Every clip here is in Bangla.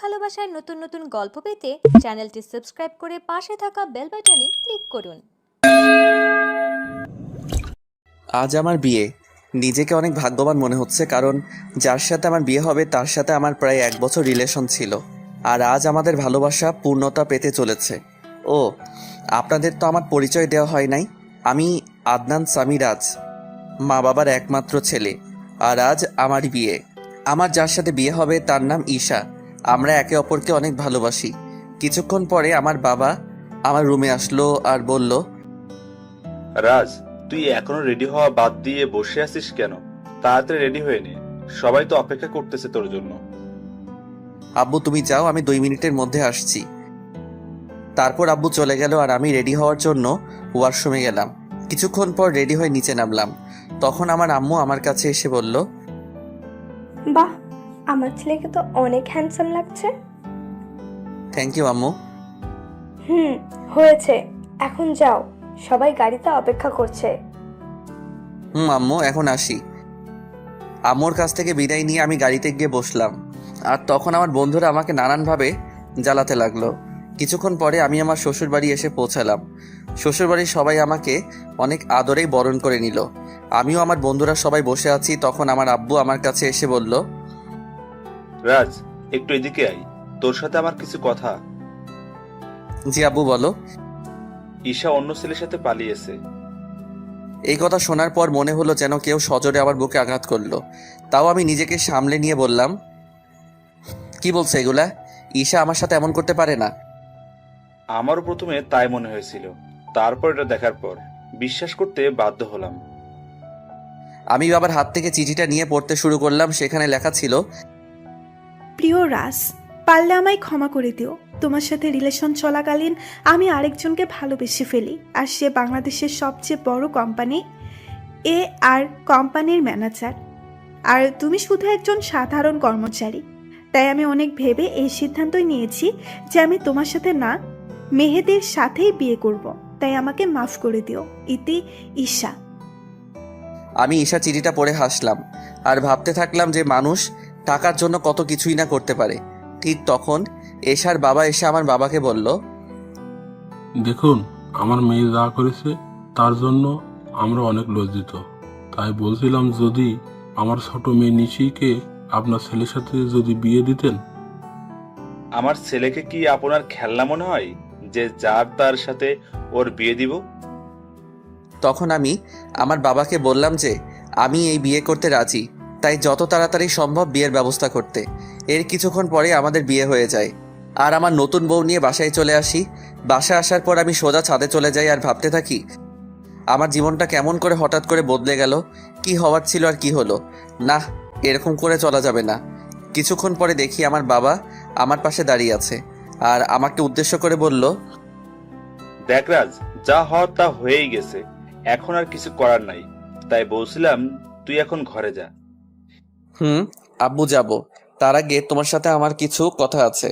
ভালোবাসার নতুন নতুন গল্প পেতে চ্যানেলটি সাবস্ক্রাইব করে পাশে থাকা বেল বাটনে ক্লিক করুন। আজ আমার বিয়ে। নিজেকে অনেক ভাগ্যবান মনে হচ্ছে, কারণ যার সাথে আমার বিয়ে হবে তার সাথে আমার প্রায় 1 বছর রিলেশন ছিল, আর আজ আমাদের ভালোবাসা পূর্ণতা পেতে চলেছে। ও, আপনাদের তো আমার পরিচয় দেওয়া হয় নাই। আমি আদনান সামিরাজ, মা বাবার একমাত্র ছেলে, আর আজ আমার বিয়ে। আমার যার সাথে বিয়ে হবে তার নাম ঈশা। আমরা একে অপরকে অনেক ভালোবাসি। কিছুক্ষণ পরে আমার বাবা আমার রুমে আসলো আর বলল, রাজ, তুই এখনো রেডি হওয়া বাদ দিয়ে বসে আছিস কেন? তাড়াতাড়ি রেডি হয়ে নে, সবাই তো অপেক্ষা করতেছে তোর জন্য। আব্বু তুমি যাও, আমি 2 মিনিটের মধ্যে আসছি। তারপর আব্বু চলে গেল আর আমি রেডি হওয়ার জন্য ওয়াশরুমে গেলাম। কিছুক্ষণ পর রেডি হয়ে নিচে নামলাম। তখন আমার আম্মু আমার কাছে এসে বলল, বাহ, আমার ছেলেকে তো অনেক হ্যান্ডসাম লাগছে। থ্যাংক ইউ আম্মু। হয়েছে, এখন যাও, সবাই গাড়িতে অপেক্ষা করছে। আম্মু এখন আসি। আম্মুর কাছ থেকে বিদায় নিয়ে আমি গাড়িতে গিয়ে বসলাম, আর তখন আমার বন্ধুরা আমাকে নানানভাবে জ্বালাতে লাগলো। কিছুক্ষণ পরে আমি আমার শ্বশুরবাড়ি এসে পৌঁছালাম। শ্বশুরবাড়ির সবাই আমাকে অনেক আদরেই বরণ করে নিল। আমিও আমার বন্ধুরা সবাই বসে আছি। তখন আমার আব্বু আমার কাছে এসে বলল, রাজ, একটু এদিকে আয়, তোর সাথে আমার কিছু কথা। জি আব্বু বলো। ঈশা অন্য ছেলের সাথে পালিয়েছে। এই কথা শোনার পর মনে হলো যেন কেউ সজোরে আমার বুকে আঘাত করলো। তাও আমি নিজেকে সামলে নিয়ে বললাম, কি বলছো এগুলা? ঈশা আমার সাথে এমন করতে পারে না। আমারও প্রথমে তাই মনে হয়েছিল, তারপর এটা দেখার পর বিশ্বাস করতে বাধ্য হলাম। আমি বাবার হাত থেকে চিঠিটা নিয়ে পড়তে শুরু করলাম। সেখানে লেখা ছিল, প্রিয় রাজ, পারলে আমায় ক্ষমা করে দিও। তোমার সাথে রিলেশন চলাকালীন আমি আরেকজনকে ভালোবেসে ফেলি, আর সে বাংলাদেশের সবচেয়ে বড় কোম্পানি আর কোম্পানির ম্যানেজার, আর তুমি শুধু একজন সাধারণ কর্মচারী। তাই আমি অনেক ভেবে এই সিদ্ধান্তই নিয়েছি যে আমি তোমার সাথে না, মেহেদের সাথেই বিয়ে করব। তাই আমাকে মাফ করে দিও। ইতি ঈশা। আমি ঈশা চিঠিটা পড়ে হাসলাম আর ভাবতে থাকলাম যে মানুষ টাকার জন্য কত কিছুই না করতে পারে। ঠিক তখন এশার বাবা এসে আমার বাবাকে বলল, দেখুন, আমার মেয়ে যা করেছে তার জন্য আমরা অনেক লজ্জিত। তাই বলছিলাম, যদি আমার ছোট মেয়ে নিশিকে আপনার ছেলের সাথে যদি বিয়ে দিতেন। আমার ছেলেকে কি আপনার খেলনা মনে হয় যে যার তার সাথে ওর বিয়ে দিব? তখন আমি আমার বাবাকে বললাম যে আমি এই বিয়ে করতে রাজি, তাই যত তাড়াতাড়ি সম্ভব বিয়ের ব্যবস্থা করতে। এর কিছুক্ষণ পরে আমাদের বিয়ে হয়ে যায় আর আমার নতুন বউ নিয়ে বাসায় চলে আসি। বাসায় আসার পর আমি সোজা ছাদে চলে যাই আর ভাবতে থাকি আমার জীবনটা কেমন করে হঠাৎ করে বদলে গেল। কি হওয়ার ছিল আর কি হলো। না, এরকম করে চলা যাবে না। কিছুক্ষণ পরে দেখি আমার বাবা আমার পাশে দাঁড়িয়ে আছে আর আমাকে উদ্দেশ্য করে বলল, দেখ রাজ, যা হওয়ার তা হয়েই গেছে, এখন আর কিছু করার নাই। তাই বলছিলাম তুই এখন ঘরে যা। আব্বু যাব, তার আগে তোমার সাথে আমার কিছু কথা আছে।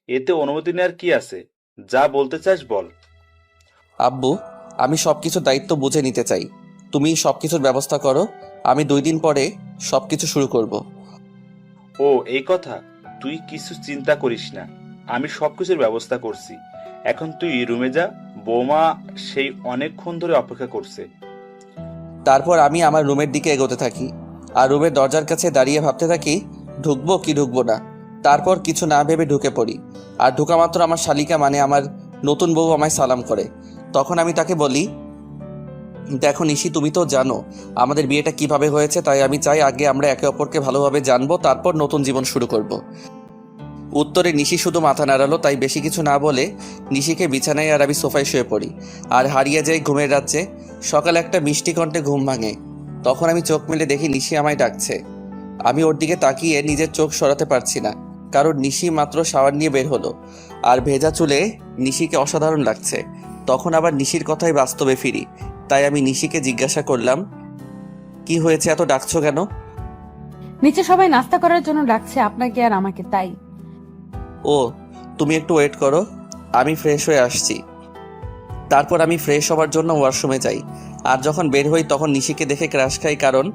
এতে অনুমতি নেওয়ার কি আছে? যা বলতে চাস বল। আব্বু, আমি সবকিছু দায়িত্ব বুঝে নিতে চাই। তুমি সবকিছুর ব্যবস্থা করো, আমি 2 দিন পরে সবকিছু শুরু করব। ও, এই কথা? তুই কিছু চিন্তা করিস না, আমি সবকিছুর ব্যবস্থা করছি। এখন তুই রুমে যা, বৌমা সেই অনেকক্ষণ ধরে অপেক্ষা করছে। তারপর আমি আমার রুমের দিকে এগোতে থাকি আর রুমের দরজার কাছে দাঁড়িয়ে ভাবতে থাকি ঢুকবো কি ঢুকবো না। তারপর কিছু না ভেবে ঢুকে পড়ি, আর ঢুকা মাত্র আমার শালিকা মানে আমার নতুন বউ আমায় সালাম করে। তখন আমি তাকে বলি, দেখো নিশি, তুমি তো জানো আমাদের বিয়েটা কিভাবে হয়েছে, তাই আমি চাই আগে আমরা একে অপরকে ভালোভাবে জানবো, তারপর নতুন জীবন শুরু করব। উত্তরে নিশি শুধু মাথা নাড়ালো। তাই বেশি কিছু না বলে নিশিকে বিছানায় আর আমি সোফায় শুয়ে পড়ি আর হারিয়ে যাই ঘুমের রাজ্যে। সকালে একটা মিষ্টি কণ্ঠে ঘুম ভাঙে। তখন আমি চোখ মেলে দেখি নিশি আমায় ডাকছে। আমি ওর দিকে তাকিয়ে নিজের চোখ সরাতে পারছি না, কারণ নিশি মাত্র শাওয়ার নিয়ে বের হলো আর ভেজা চুলে নিশিকে অসাধারণ লাগছে। তখন আবার নিশির কথাই বাস্তবে ফিরি। তাই আমি নিশিকে জিজ্ঞাসা করলাম, কি হয়েছে, এত ডাকছো কেন? নিচে সবাই নাস্তা করার জন্য ডাকছে, আপনাকে আর আমাকে, তাই। ও, তুমি একটু ওয়েট করো, আমি ফ্রেশ হয়ে আসছি। তারপর আমি ফ্রেশ হওয়ার জন্য ওয়াশরুমে যাই। আর যখন বের হই তখন নিশিকে দেখে ক্রাশ খাই, কারণ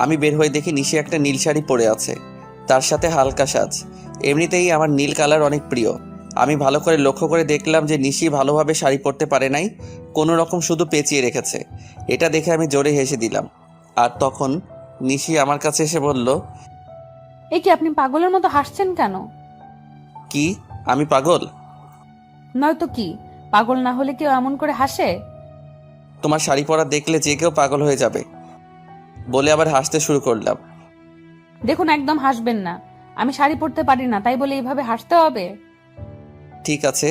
আমি বের হয়ে দেখি নিশি একটা নীল শাড়ি পরে আছে, তার সাথে হালকা সাজ। এমনিতেই আমার নীল কালার অনেক প্রিয়। আমি ভালো করে লক্ষ্য করে দেখলাম যে নিশি ভালোভাবে শাড়ি পরতে পারে নাই, কোনো রকম শুধু পেঁচিয়ে রেখেছে। এটা দেখে আমি জোরে হেসে দিলাম। আর তখন নিশি আমার কাছে এসে বলল, এ কি আপনি পাগলের মতো হাসছেন কেন? কি আমি পাগল? নয়তো কি, পাগল না হলে কেউ এমন করে হাসে? তোমার শাড়ি পরা দেখলে যে কেউ পাগল হয়ে যাবে, বলে আবার হাসতে শুরু করলাম। দেখুন, একদম হাসবেন না। আমি শাড়ি পরতে পারি না, তাই বলে এইভাবে হাসতে হবে? ঠিক আছে,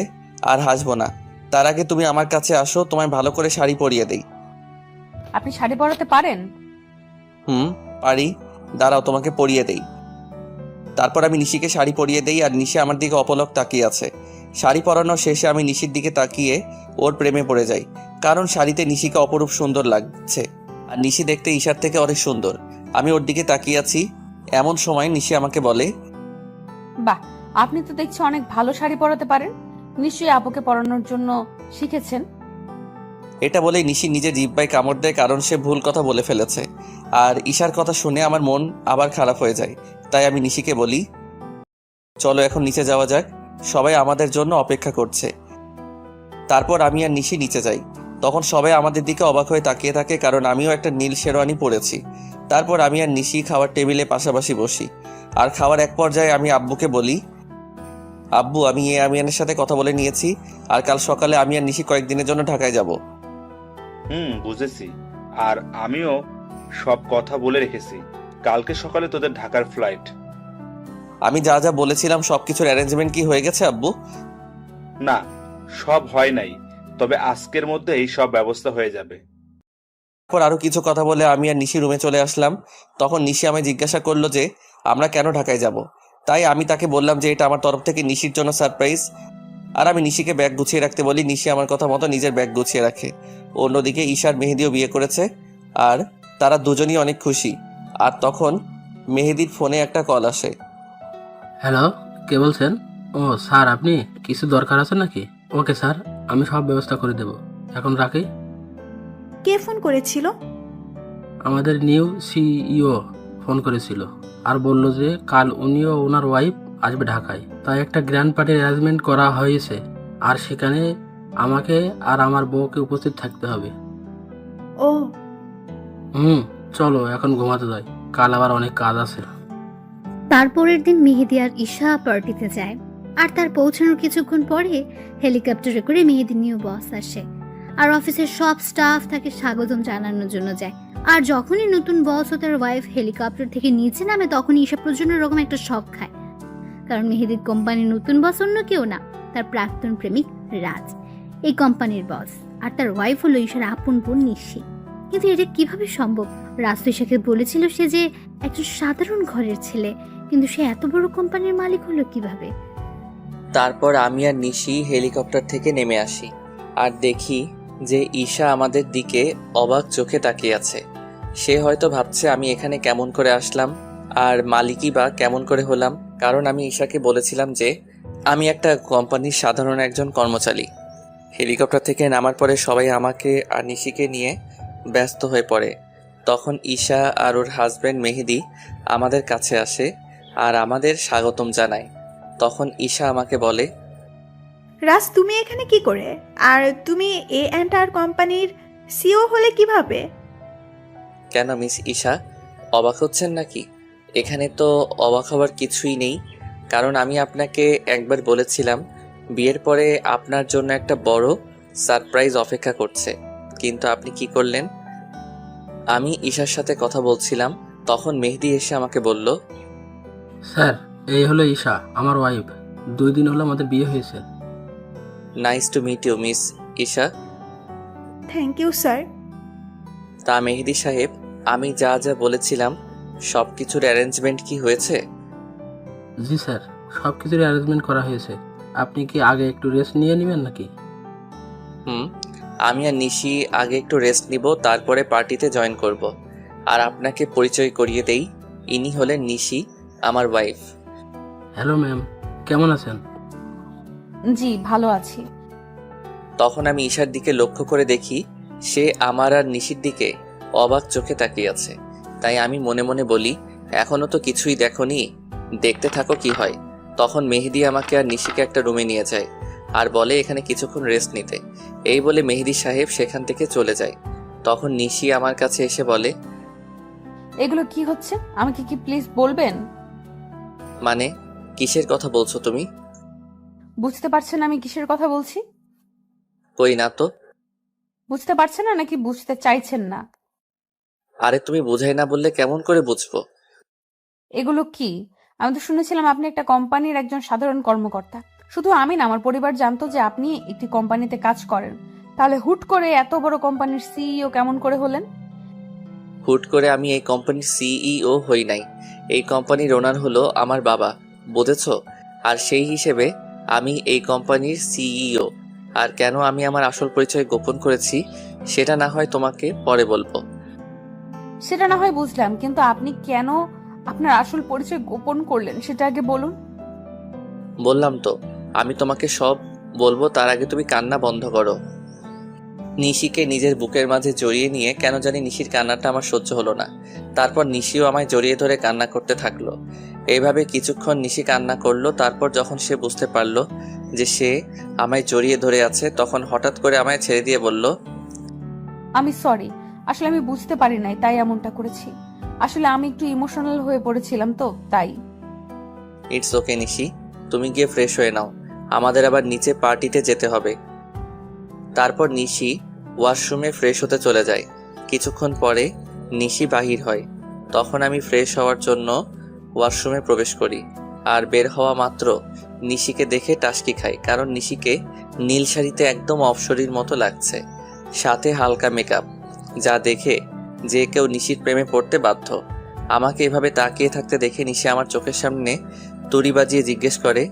আর হাসবো না। তার আগে তুমি আমার কাছে আসো, তোমায় ভালো করে শাড়ি পরিয়ে দেই। আপনি শাড়ি পরাতে পারেন? পারি, দাঁড়াও তোমাকে পরিয়ে দেই। তারপর আমি নিশিকে শাড়ি পরিয়ে দেই, আর নিশি আমার দিকে অপলক তাকিয়ে আছে। শাড়ি পরানো শেষে আমি নিশির দিকে তাকিয়ে ওর প্রেমে পড়ে যাই, কারণ শাড়িতে নিশিকে অপরূপ সুন্দর লাগছে, আর নিশি দেখতে ঈশার থেকে অনেক সুন্দর। আমি ওর দিকে তাকিয়ে আছি, এমন সময় নিশি আমাকে বলে, বাহ, আপনি তো দেখছি অনেক ভালো শাড়ি পরাতে পারেন। নিশ্চয়ই আপুকে পরানোর জন্য শিখেছেন। এটা বলেই নিশি নিজে জিহ্বায় কামড় দেয়, কারণ সে ভুল কথা বলে ফেলেছে। আর ঈশার কথা শুনে আমার মন আবার খারাপ হয়ে যায়। তাই আমি নিশিকে বলি, চলো এখন নিচে যাওয়া যাক, সবাই আমাদের জন্য অপেক্ষা করছে। তারপর আমি আর নিশি নিচে যাই। তখন সবাই আমাদের দিকে অবাক হয়ে তাকিয়ে থাকে, কারণ আমিও একটা নীল শেরওয়ানি পরেছি। তারপর আমি আর নিশি খাওয়ার টেবিলে পাশাপাশি বসি। আর খাওয়ার এক পর্যায়ে আমি আব্বুকে বলি, আব্বু, আমি আমিয়ানের সাথে কথা বলে নিয়েছি, আর কাল সকালে আমি আর নিশি কয়েকদিনের জন্য ঢাকায় যাব। বুঝেছি। আর আমিও সব কথা বলে রেখেছি। কালকে সকালে তোদের ঢাকার ফ্লাইট। আমি যা যা বলেছিলাম সবকিছুর অ্যারেঞ্জমেন্ট কি হয়ে গেছে আব্বু? না, সব হয় নাই, তবে আজকের মধ্যেই সব ব্যবস্থা হয়ে যাবে। তারপর আরো কিছু কথা বলে আমি আর নিশি রুমে চলে আসলাম। তখন নিশি আমায় জিজ্ঞাসা করলো যে আমরা কেন ঢাকায় যাব। তাই আমি তাকে বললাম যে এটা আমার তরফ থেকে নিশির জন্য সারপ্রাইজ। আর আমি নিশিকে ব্যাগ গুছিয়ে রাখতে বলি। নিশি আমার কথা মতো নিজের ব্যাগ গুছিয়ে রাখে। অন্যদিকে ঈশার মেহেদিও বিয়ে করেছে, আর তারা দুজনই অনেক খুশি। আর তখন মেহেদির ফোনে একটা কল আসে। হ্যালো, কে বলছেন? ও স্যার, আপনি কিছু দরকার আছে নাকি? ওকে স্যার, আমি সব ব্যবস্থা করে দেব। এখন রাখি। কে ফোন করেছিল? আমাদের নিউ সিইও ফোন করেছিল আর বলল যে কাল উনিও ওনার ওয়াইফ আসবে ঢাকায়, তাই একটা গ্র্যান্ড পার্টির অ্যারেঞ্জমেন্ট করা হয়েছে, আর সেখানে আমাকে আর আমার বউকে উপস্থিত থাকতে হবে। ও, চলো এখন ঘুমাতে যাই, কাল আবার অনেক কাজ আছে। তারপরের দিন মেহেদি আর ঈশা পার্টিতে যায়, আর তার পৌঁছানোর কিছুক্ষণ পরে হেলিকপ্টারে করে মেহেদির নিউ বস আসে, আর অফিসের সব স্টাফ তাকে স্বাগতম জানানোর জন্য যায়। আর যখনই নতুন বস ও তার ওয়াইফ হেলিকপ্টার থেকে নিচে নামে, তখনই ঈশা প্রচন্ড রকম একটা শক খায়, কারণ মেহেদির কোম্পানির নতুন বস অন্য কেউ না, তার প্রাক্তন প্রেমিক রাজ এই কোম্পানির বস, আর তার ওয়াইফ হলো ঈশার আপন বোন নিশি। কিন্তু এটা কিভাবে সম্ভব? রাজ তো ঈশাকে বলেছিল সে যে একজন সাধারণ ঘরের ছেলে, কিন্তু সে এত বড় কোম্পানির মালিক হলো কিভাবে? তারপর আমি আর নিশি হেলিকপ্টার থেকে নেমে আসি, আর দেখি যে ঈশা আমাদের দিকে অবাক চোখে তাকিয়ে আছে। সে হয়তো ভাবছে আমি এখানে কেমন করে আসলাম, আর মালিকই বা কেমন করে হলাম, কারণ আমি ঈশাকে বলেছিলাম যে আমি একটা কোম্পানির সাধারণ একজন কর্মচারী। হেলিকপ্টার থেকে নামার পরে সবাই আমাকে আর নিশিকে নিয়ে ব্যস্ত হয়ে পড়ে। তখন ঈশা আর ওর হাজব্যান্ড মেহেদি আমাদের কাছে আসে আর আমাদের স্বাগতম জানায়। তখন ঈশা আমাকে বলে, রাজ, তুমি এখানে কি করে? আর তুমি A&R কোম্পানির সিও হলে কিভাবে? কেন মিস ঈশা, অবাক হচ্ছেন নাকি? এখানে তো অবাক হওয়ার কিছুই নেই, কারণ আমি আপনাকে একবার বলেছিলাম বিয়ের পরে আপনার জন্য একটা বড় সারপ্রাইজ অপেক্ষা করছে, কিন্তু আপনি কি করলেন? আমি ঈশার সাথে কথা বলছিলাম, তখন মেহেদি এসে আমাকে বলল, স্যার, এই হলো ঈশা, আমার ওয়াইফ। 2 দিন হলো আমাদের বিয়ে হয়েছে। Nice to meet you miss Isha. Thank you sir. তা মেহেদি সাহেব, আমি যা যা বলেছিলাম সব কিছুর অ্যারেঞ্জমেন্ট কি হয়েছে? জি স্যার, সব কিছুর অ্যারেঞ্জমেন্ট করা হয়েছে। আপনি কি আগে একটু রেস্ট নিয়ে নেবেন নাকি? আমি আর নিশি আগে একটু রেস্ট নিব, তারপরে পার্টিতে জয়েন করব। আর আপনাকে পরিচয় করিয়ে দেই, ইনি হলেন নিশি, আমার ওয়াইফ। হ্যালো ম্যাম, কেমন আছেন? জি, ভালো আছি। তখন আমি ঈশার দিকে লক্ষ্য করে দেখি সে আমার আর নিশির দিকে অবাক চোখে তাকিয়ে আছে। তাই আমি মনে মনে বলি, এখনো তো কিছুই দেখোনি, দেখতে থাকো কি হয়। তখন মেহেদি আমাকে আর নিশিকে একটা রুমে নিয়ে যায় আর বলে এখানে কিছুক্ষণ রেস্ট নিতে। এই বলে মেহেদি সাহেব সেখান থেকে চলে যায়। তখন নিশি আমার কাছে এসে বলে, এগুলো কি হচ্ছে আমাকে কি প্লিজ বলবেন? মানে কিসের কথা বলছো তুমি? বুঝতে পারছেন আমি কিসের কথা বলছি? কই না তো। বুঝতে পারছেন না নাকি বুঝতে চাইছেন না? আরে তুমি বোঝাই না বললে কেমন করে বুঝবো? এগুলো কি? আমি তো শুনেছিলাম আপনি একটা কোম্পানির একজন সাধারণ কর্মকর্তা। শুধু আমি না, আমার পরিবার জানতো যে আপনি একটি কোম্পানিতে কাজ করেন। তাহলে হুট করে এত বড় কোম্পানির সিইও কেমন করে হলেন? হুট করে আমি এই কোম্পানির সিইও হই নাই। এই কোম্পানির ওনার হলো আমার বাবা, বুঝেছো? আর সেই হিসেবে আমি এই কোম্পানির সিইও। আর কেন আমি আমার আসল পরিচয় গোপন করেছি সেটা না হয় তোমাকে পরে বলবো। সেটা না হয় বুঝলাম, কিন্তু আপনি কেন আপনার আসল পরিচয় গোপন করলেন সেটা আগে বলুন। বললাম তো আমি তোমাকে সব বলবো, তার আগে তুমি কান্না বন্ধ করো। নিশিকে নিজের বুকের মাঝে জড়িয়ে নিয়ে কেন জানি নিশির কান্নাটা আমার সহ্য হলো না। তারপর নিশিও আমায় জড়িয়ে ধরে কান্না করতে থাকলো। এইভাবে কিছুক্ষণ নিশি কান্না করলো। তারপর যখন সে বুঝতে পারলো যে সে আমায় জড়িয়ে ধরে আছে, তখন হঠাৎ করে আমায় ছেড়ে দিয়ে বলল, আমি সরি, আসলে আমি বুঝতে পারি নাই তাই এমনটা করেছি। আসলে আমি একটু ইমোশনাল হয়ে পড়েছিলাম তো তাই। ইটস ওকে নিশি, তুমি গিয়ে ফ্রেশ হয়ে নাও, আমাদের আবার নিচে পার্টিতে যেতে হবে। তারপর নিশি ওয়াশরুমে ফ্রেশ হতে চলে যায়। কিছুক্ষণ পরে নিশি বাহির হয়। তখন আমি ফ্রেশ হওয়ার জন্য ওয়াশরুমে প্রবেশ করি। আর বের হওয়া মাত্র নিশিকে দেখে টাসকি খাই, কারণ নিশিকে নীল শাড়িতে একদম অপসরীর মতো লাগছে, সাথে হালকা মেকআপ, যা দেখে যে কেউ নিশির প্রেমে পড়তে বাধ্য। আমাকে এভাবে তাকিয়ে থাকতে দেখে নিশি আমার চোখের সামনে তুড়ি বাজিয়ে জিজ্ঞেস করে,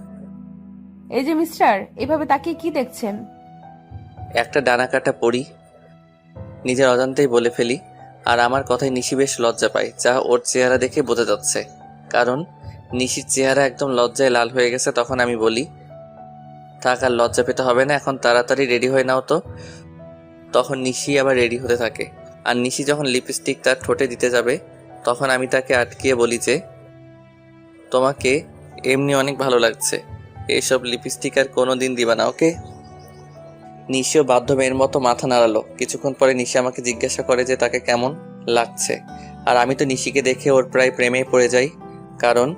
এই যে মিস্টার, এভাবে তাকিয়ে কি দেখছেন? একটা ডানা কাটা পড়ি। নিজের অজান্তেই বলে ফেলি। আর আমার কথায় নিশি বেশ লজ্জা পায়, যা ওর চেহারা দেখে বোঝা যাচ্ছে, কারণ নিশির চেহারা একদম লজ্জায় লাল হয়ে গেছে। তখন আমি বলি, থাক আর লজ্জা পেতে হবে না, এখন তাড়াতাড়ি রেডি হয়ে নাও তো। তখন নিশি আবার রেডি হতে থাকে। আর নিশি যখন লিপস্টিক তার ঠোঁটে দিতে যাবে, তখন আমি তাকে আটকিয়ে বলি যে, তোমাকে এমনি অনেক ভালো লাগছে, এইসব লিপস্টিক আর কোনো দিন দিবা না, ওকে? নিশিও বাধ্য মেয়ের মতো মাথা নাড়ালো। কিছুক্ষণ পরে নিশি আমাকে জিজ্ঞাসা করে যে তাকে কেমন লাগছে। আর আমি তো নিশিকে দেখে ওর প্রায় প্রেমে পড়ে যাই, কারণ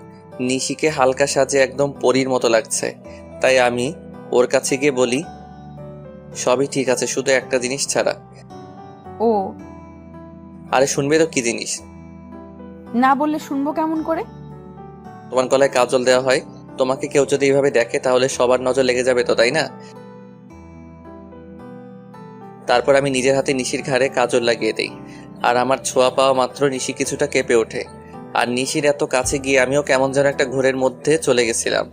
নিশিকে হালকা সাজে একদম পরীর মতো লাগছে। তাই আমি ওর কাছে গিয়ে বলি, সবই ঠিক আছে, শুধু একটা জিনিস ছাড়া। ও, আরে শুনবে তো কি জিনিস? না বললে শুনবো কেমন করে? তোমার গলায় কাজল দেওয়া হয়, তোমাকে কেউ যদি এইভাবে দেখে তাহলে সবার নজর লেগে যাবে তো, তাই না? তারপর আমি নিজের হাতে নিশির ঘাড়ে কাজল লাগিয়ে দেই। আর আমার ছোঁয়া পাওয়া মাত্র নিশি কিছুটা কেঁপে ওঠে। আর নিশির এত কাছে গিয়ে আমিও কেমন যেন একটা ঘোরের মধ্যে চলে গেছিলাম।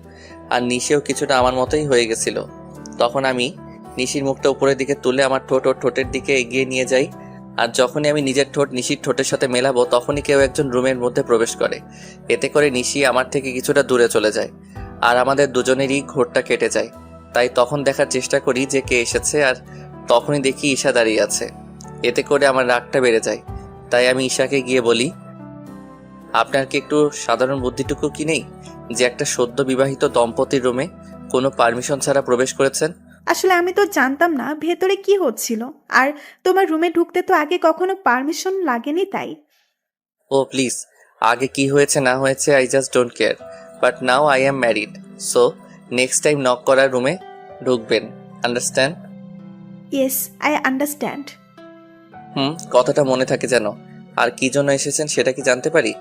আর নিশিও কিছুটা আমার মতোই হয়ে গেছিল। তখন আমি নিশির মুখটা উপরের দিকে তুলে আমার ঠোঁট ওর ঠোঁটের দিকে এগিয়ে নিয়ে যাই। আর যখনই আমি নিজের ঠোঁট নিশির ঠোঁটের সাথে মেলাবো, তখনই কেউ একজন রুমের মধ্যে প্রবেশ করে। এতে করে নিশি আমার থেকে কিছুটা দূরে চলে যায়। আর আমাদের দুজনেরই ঘোরটা কেটে যায়। তাই তখন দেখার চেষ্টা করি যে কে এসেছে, আর তখনই দেখি ঈশা দাঁড়িয়ে আছে। এতে করে আমার রাগটা বেড়ে যায়। তাই আমি ঈশাকে গিয়ে বলি, আপনার কি একটু সাধারণ বুদ্ধিটুকু কি নেই যে একটা সদ্য বিবাহিত দম্পতির রুমে কোনো পারমিশন ছাড়া প্রবেশ করেছেন? আসলে আমি তো জানতাম না ভেতরে কি হচ্ছিল, আর তোমার রুমে ঢুকতে তো আগে কখনো পারমিশন লাগেনি তাই। ও প্লিজ, আগে কি হয়েছে না হয়েছে I just don't care, but now I am married, so next time knock করার রুমে ঢুকবেন, আন্ডারস্ট্যান্ড? Yes, I understand. কথাটা মনে থাকে যেন। আর কি জন্য এসেছেন সেটা কি জানতে পারি?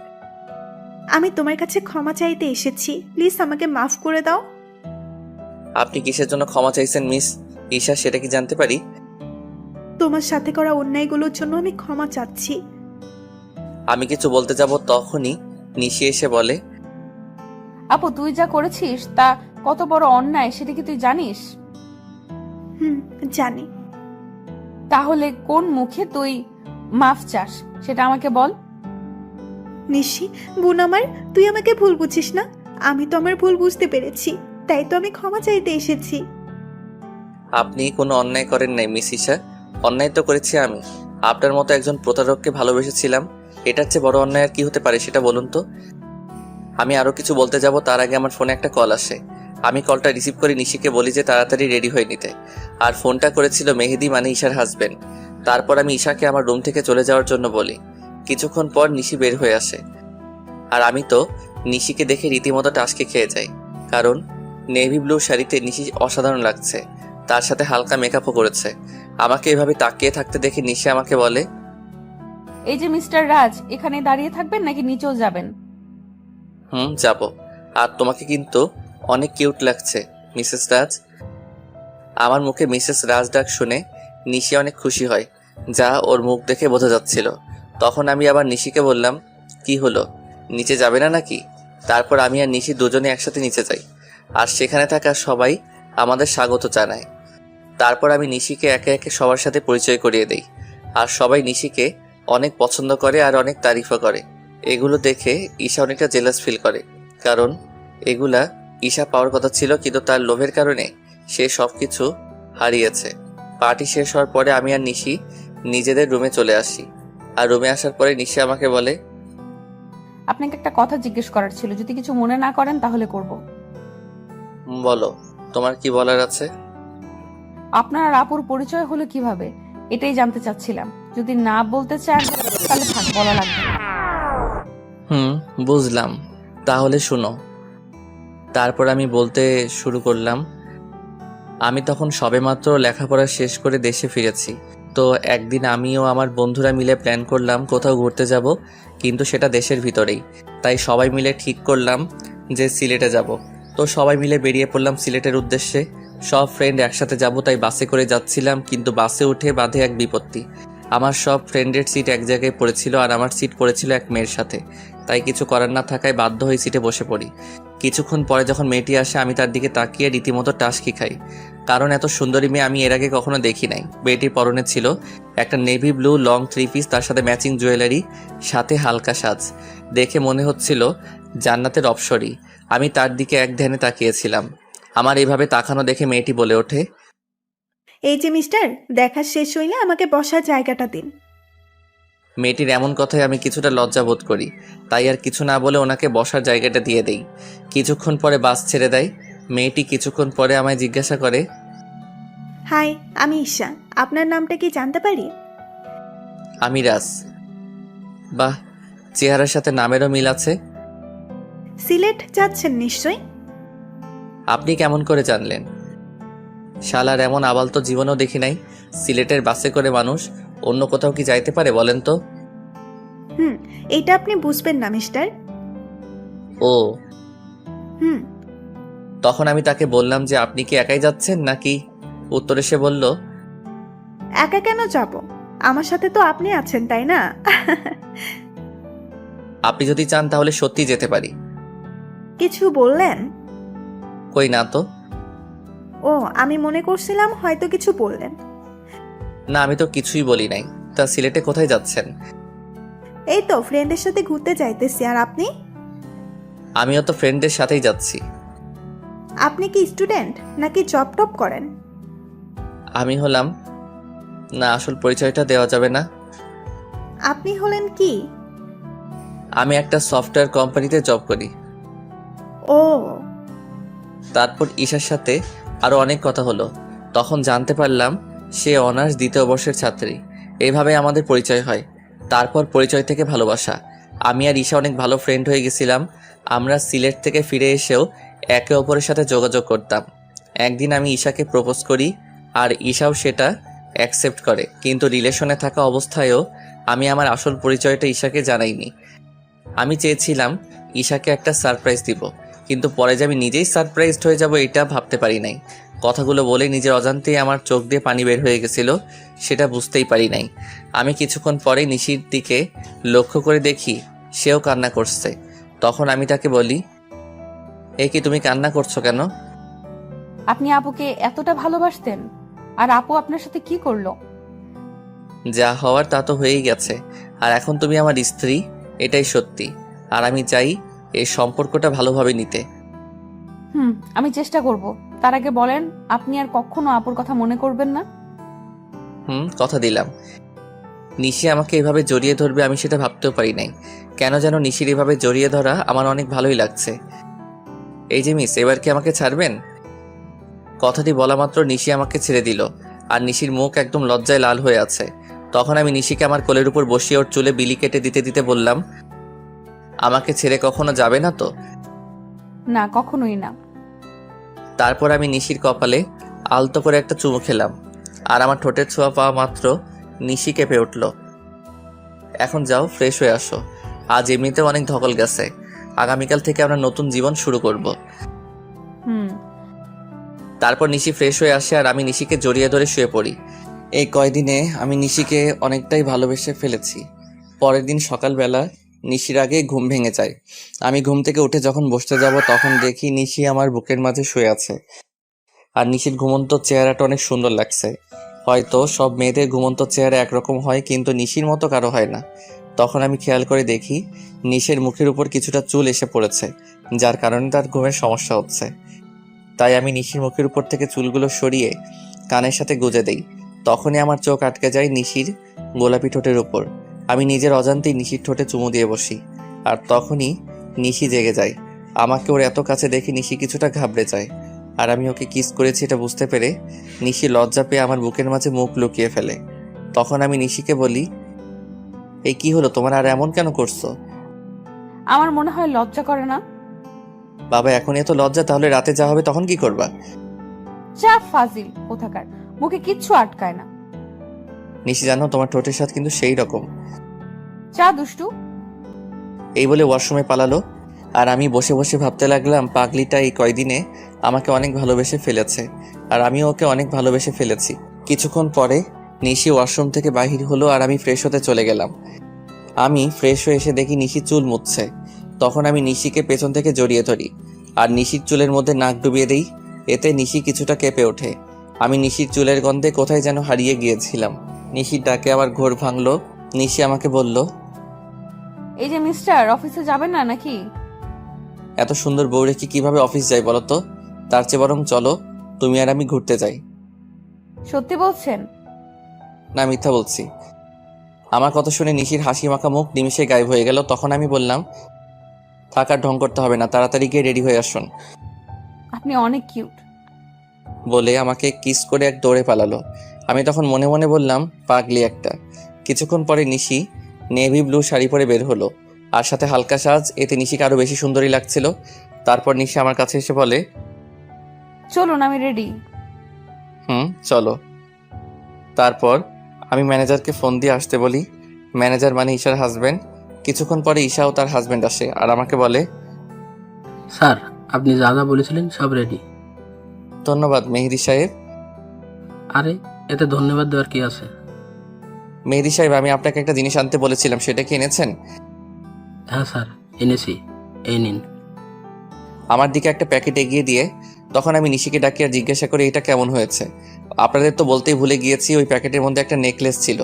আমি তোমার কাছে ক্ষমা চাইতে এসেছি, প্লিজ আমাকে মাফ করে দাও। আপনি কিসের জন্য ক্ষমা চাইছেন মিস ঈশা, সেটা কি জানতে পারি? তোমার সাথে করা অন্যায়গুলোর জন্য আমি ক্ষমা চাচ্ছি। আমি কিছু বলতে যাব, তখনই নিশি এসে বলে, আপু তুই যা করেছিস তা কত বড় অন্যায় সেটা কি তুই জানিস? জানি। তাহলে কোন মুখে তুই মাফ চাস সেটা আমাকে বল। নিশি বোন আমার, তুই আমাকে ভুল বুঝিস না। আমি তো আমার ভুল বুঝতে পেরেছি, তাই তো আমি ক্ষমা চাইতে এসেছি। আপনি কোনো অন্যায় করেন নাই মিস ঈশা, অন্যায় তো করেছি আমি। আপনার মতো একজন প্রতারককে ভালোবেসেছিলাম, এটার চেয়ে বড় অন্যায় আর কি হতে পারে সেটা বলুন তো? আমি আরও কিছু বলতে যাব তার আগে আমার ফোনে একটা কল আসে। আমি কলটা রিসিভ করে নিশিকে বলি যে তাড়াতাড়ি রেডি হয়ে নিতে। আর ফোনটা করেছিল মেহেদি, মানে ঈশার হাজবেন্ড। তারপর আমি ঈশাকে আমার রুম থেকে চলে যাওয়ার জন্য বলি। কিছুক্ষণ পর নিশি বের হয়ে আসে, আর আমি তো নিশিকে দেখে রীতিমতো টাসকে খেয়ে যাই, কারণ নেভি ব্লু শাড়িতে নিশি অসাধারণ লাগছে, তার সাথে হালকা মেকআপও করেছে। আমাকে এভাবে তাকিয়ে থাকতে দেখে নিশি আমাকে বলে, এই যে মিস্টার রাজ, এখানে দাঁড়িয়ে থাকবেন নাকি নিচেও যাবেন? যাব। আর তোমাকে কিন্তু অনেক কিউট লাগছে মিসেস রাজ। আমার মুখে মিসেস রাজ ডাক শুনে নিশি অনেক খুশি হয়, যা ওর মুখ দেখে বোঝা যাচ্ছিল। তখন আমি আবার নিশিকে বললাম, কি হলো, নিচে যাবে না নাকি? তারপর আমি আর নিশি দুজনে একসাথে নিচে যাই, আর সেখানে থাকা সবাই আমাদের স্বাগত জানায়। তারপর আমি নিশিকে একে একে সবার সাথে পরিচয় করিয়ে দেই, আর সবাই নিশিকে অনেক পছন্দ করে আর অনেক তারিফও করে। এগুলো দেখে ঈশা অনেকটা জেলাস ফিল করে, কারণ এগুলা ঈশা পাওয়ার কথা ছিল, কিন্তু তার লোভের কারণে সে সব কিছু হারিয়েছে। পার্টি শেষ হওয়ার পরে আমি আর নিশি নিজেদের রুমে চলে আসি, আর রুমে আসার পরে নিশি আমাকে বলে, আপনাকে একটা কথা জিজ্ঞেস করার ছিল, যদি কিছু মনে না করেন তাহলে করব। বলো, তোমার কি বলার আছে? আপনার আর আপুর পরিচয় হলো কিভাবে, এটাই জানতে চাচ্ছিলাম। যদি না বলতে চান তাহলে থাক, বলা লাগবে না। বুঝলাম, তাহলে শুনো। তারপর আমি বলতে শুরু করলাম, আমি তখন সবেমাত্র লেখাপড়া শেষ করে দেশে ফিরেছি। তো একদিন আমিও আমার বন্ধুরা মিলে প্ল্যান করলাম কোথাও ঘুরতে যাব, কিন্তু সেটা দেশের ভিতরেই। তাই সবাই মিলে ঠিক করলাম যে সিলেটে যাব। তো সবাই মিলে বেরিয়ে পড়লাম সিলেটের উদ্দেশ্যে। সব ফ্রেন্ড একসাথে যাব, তাই বাসে করে যাচ্ছিলাম, কিন্তু বাসে উঠে বাঁধে এক বিপত্তি। আমার সব ফ্রেন্ডের সিট এক জায়গায় পড়েছিল, আর আমার সিট পড়েছিল এক মেয়ের সাথে। তাই কিছু করার না থাকায় বাধ্য হয়ে সিটে বসে পড়ি। কিছুক্ষণ পরে যখন মেয়েটি আসে, আমি তার দিকে তাকিয়ে রীতিমতো টাসকি খাই, কারণ এত সুন্দরী মেয়ে আমি এর আগে কখনো দেখি নাই। মেয়েটির পরনে ছিল একটা নেভি ব্লু লং 3 পিস, তার সাথে ম্যাচিং জুয়েলারি, সাথে হালকা সাজ। দেখে মনে হচ্ছিল জান্নাতের অপ্সরী। আমি তার দিকে এক ধ্যানে তাকিয়েছিলাম। আমার এইভাবে তাকানো দেখে মেয়েটি বলে ওঠে, এই যে মিস্টার, দেখা শেষ হইলে আমাকে বসার জায়গাটা দিন। মেয়েটির এমন কথায় আমি কিছুটা লজ্জা বোধ করি, তাই আর কিছু না বলে ওনাকে বসার জায়গাটা দিয়ে দেই। কিছুক্ষণ পরে বাস ছেড়ে দেয়। মেয়েটি কিছুক্ষণ পরে আমায় জিজ্ঞাসা করে, হাই, আমি ঈশা, আপনার নামটা কি জানতে পারি? আমি রাজ। বাহ, চেহারার সাথে নামেরও মিল আছে। সিলেট যাচ্ছেন নিশ্চয়? আপনি কেমন করে জানলেন? শালার এমন আবাল তো জীবনেও দেখি নাই। সিলেটের বাসে করে মানুষ অন্য কোথাও কি যাইতে পারে বলেন তো? এইটা আপনি বুঝবেন না মিস্টার। ও। হুম। তখন আমি তাকে বললাম যে আপনি কি একাই যাচ্ছেন নাকি? উত্তরে সে বলল, একা কেন যাব, আমার সাথে তো আপনি আছেন, তাই না? আপনি যদি চান তাহলে সত্যি যেতে পারি। কিছু বললেন? কই না তো। ও, আমি মনে করছিলাম হয়তো কিছু বললেন। না, আমি তো কিছুই বলি নাই। তা সিলেটে কোথায় যাচ্ছেন? এই তো ফ্রেন্ডের সাথে ঘুরতে যাইতেছি। আর আপনি? আমিও তো ফ্রেন্ডদের সাথেই যাচ্ছি। আপনি কি স্টুডেন্ট নাকি জব টপ করেন? আমি হলাম, না আসল পরিচয়টা দেওয়া যাবে না। আপনি হলেন কি? আমি একটা সফটওয়্যার কোম্পানিতে জব করি। ও। তারপর ঈশার সাথে আরো অনেক কথা হলো। তখন জানতে পারলাম সে অনার্স 2য় বর্ষের ছাত্রী। এইভাবে আমাদের পরিচয় হয়। তারপর পরিচয় থেকে ভালোবাসা। আমি আর ঈশা অনেক ভালো ফ্রেন্ড হয়ে গেছিলাম। আমরা সিলেট থেকে ফিরে এসেও একে অপরের সাথে যোগাযোগ করতাম। একদিন আমি ঈশাকে প্রপোজ করি, আর ঈশাও সেটা অ্যাকসেপ্ট করে, কিন্তু রিলেশনে থাকা অবস্থায়ও আমি আমার আসল পরিচয়টা ঈশাকে জানাইনি। আমি চেয়েছিলাম ঈশাকে একটা সারপ্রাইজ দিব, কিন্তু পরে যে আমি নিজেই সারপ্রাইজড হয়ে যাব এটা ভাবতে পারি নাই। কথাগুলো বলে নিজের অজান্তেই আমার চোখ দিয়ে পানি বের হয়ে গেছিল, সেটা বুঝতেই পারি নাই। আমি কিছুক্ষণ পরে নিশির দিকে লক্ষ্য করে দেখি সেও কান্না করছে। তখন আমি তাকে বলি, এই কি তুমি কান্না করছো কেন? আপনি আপুকে এতটা ভালোবাসতেন, আর আপু আপনার সাথে কি করলো? যা হওয়ার তা তো হয়েই গেছে, আর এখন তুমি আমার স্ত্রী, এটাই সত্যি। আর আমি চাই এই সম্পর্কটা ভালোভাবে নিতে। আমি চেষ্টা করব। তার আগে বলেন, আপনি আর কখনো আপুর কথা মনে করবেন না? কথা দিলাম। নিশি আমাকে এভাবে জড়িয়ে ধরবে আমি সেটা ভাবতেও পারি নাই। কেন যেন নিশির এভাবে জড়িয়ে ধরা আমার অনেক ভালোই লাগছে। এই যে মিস, এবার কি আমাকে ছাড়বেন? কথাটি বলা মাত্র নিশি আমাকে ছেড়ে দিল, আর নিশির মুখ একদম লজ্জায় লাল হয়ে আছে। তখন আমি নিশিকে আমার কোলের উপর বসিয়ে ওর চুলে বিলি কেটে দিতে দিতে বললাম, আমাকে ছেড়ে কখনো যাবে না তো? না, কখনোই না। তারপর আমি নিশির কপালে আলতো করে একটা চুমু খেলাম, আর আমার ঠোঁটের ছোঁয়া পাওয়া মাত্র নিশি কেঁপে উঠল। এখন যাও, ফ্রেশ হয়ে আসো। আজ এমনিতেও অনেক ধকল গেছে। আগামীকাল থেকে আমরা নতুন জীবন শুরু করব। হুম। তারপর নিশি ফ্রেশ হয়ে আসে, আর আমি নিশিকে জড়িয়ে ধরে শুয়ে পড়ি। এই কয়দিনে আমি নিশিকে অনেকটাই ভালোবেসে ফেলেছি। পরের দিন সকালবেলা নিশির আগে ঘুম ভেঙে যায়। আমি ঘুম থেকে উঠে যখন বসতে যাব তখন দেখি নিশি আমার বুকের মাঝে শুয়ে আছে, আর নিশির ঘুমন্ত চেহারাটা অনেক সুন্দর লাগছে। হয়তো সব মেয়েদের ঘুমন্ত চেহারা একরকম হয়, কিন্তু নিশির মতো কারো হয় না। তখন আমি খেয়াল করে দেখি নিশির মুখের উপর কিছুটা চুল এসে পড়েছে, যার কারণে তার ঘুমের সমস্যা হচ্ছে। তাই আমি নিশির মুখের উপর থেকে চুলগুলো সরিয়ে কানের সাথে গুজে দেই। তখনই আমার চোখ আটকে যায় নিশির গোলাপি ঠোঁটের উপর। আমি নিজের অজান্তেই নিশির ঠোঁটে চুমু দিয়ে বসি, আর তখনই নিশি জেগে যায়। আমাকে ওর এত কাছে দেখে নিশি কিছুটা ঘাবড়ে যায়, আর আমি ওকে কিস করেছি এটা বুঝতে পেরে নিশি লজ্জা পেয়ে আমার বুকের মাঝে মুখ লুকিয়ে ফেলে। তখন আমি নিশিকে বলি, এই কি হলো তোমার, আর এমন কেন করছো? আমার মনে হয় লজ্জা করে না। বাবা, এখন এত লজ্জা, তাহলে রাতে যা হবে তখন কি করবা? যা ফাজিল কোথাকার, মুখে কিচ্ছু আটকায় না। নিশি জানো, তোমার ঠোঁটের স্বাদ কিন্তু সেই রকম। যা দুষ্টু। এই বলে ওয়াশরুমে পালালো, আর আমি বসে বসে ভাবতে লাগলাম পাগলিটা এই কয়দিনে আমাকে অনেক ভালোবেসে ফেলেছে, আর আমিও ওকে অনেক ভালোবেসে ফেলেছি। কিছুক্ষণ পরে নিশি ওয়াশরুম থেকে বাহির হলো, আর আমি ফ্রেশ হতে চলে গেলাম। আমি ফ্রেশ হয়ে এসে দেখি নিশি চুল মুছছে। তখন আমি নিশিকে পেছন থেকে জড়িয়ে ধরি, আর নিশির চুলের মধ্যে নাক ডুবিয়ে দিই। এতে নিশি কিছুটা কেঁপে ওঠে। আমি নিশির চুলের গন্ধে কোথায় যেন হারিয়ে গিয়েছিলাম। নিশির ডাকে আমার ঘোর ভাঙলো। নিশি আমাকে বলল, এই যে মিস্টার, অফিসে যাবেন না নাকি? এত সুন্দর বউ রেখে কিভাবে অফিস যাই বলো তো? তার চেয়ে বরং চলো তুমি আর আমি ঘুরতে যাই। সত্যি বলছেন? না, মিথ্যা বলছি। আমার কথা শুনে নিশির হাসি মাখা মুখ নিমিষে গায়েব হয়ে গেল। তখন আমি বললাম, থাকার ঢং করতে হবে না, তাড়াতাড়ি গিয়ে রেডি হয়ে আসুন। আপনি অনেক কিউট। বলে আমাকে কিস করে এক দৌড়ে পালালো। আমি তখন মনে মনে বললাম, পাগলি একটা। কিছুক্ষণ পরে নিশি নেভি ব্লু শাড়ি পরে বের হলো, আর সাথে হালকা সাজ। এতে নিশিকে আরো বেশি সুন্দরী লাগছিল। তারপর নিশি আমার কাছে এসে বলে, চলুন, আমি রেডি। চলো। তারপর আমি ম্যানেজারকে ফোন দিয়ে আসতে বলি। ম্যানেজার মানে ঈশার হাজবেন্ড। কিছুক্ষণ পরে ঈশা ও তার হাজবেন্ড আসে, আর আমাকে বলে, স্যার, আপনি যা যা বলেছিলেন সব রেডি। ধন্যবাদ মেহেদি সাহেব। আরে, এতে ধন্যবাদ দেওয়ার কি আছে? মেহেদি সাহেব, আমি আপনাকে একটা জিনিস আনতে বলেছিলাম, সেটা কি এনেছেন? হ্যাঁ স্যার, এনেছি, এই নিন। আমার দিকে একটা প্যাকেট এগিয়ে দিয়ে তখন আমি নিশিকে ডাকি আর জিজ্ঞাসা করি, এটা কেমন হয়েছে? আপনাদের তো বলতেই ভুলে গিয়েছি, ওই প্যাকেটের মধ্যে একটা নেকলেস ছিল,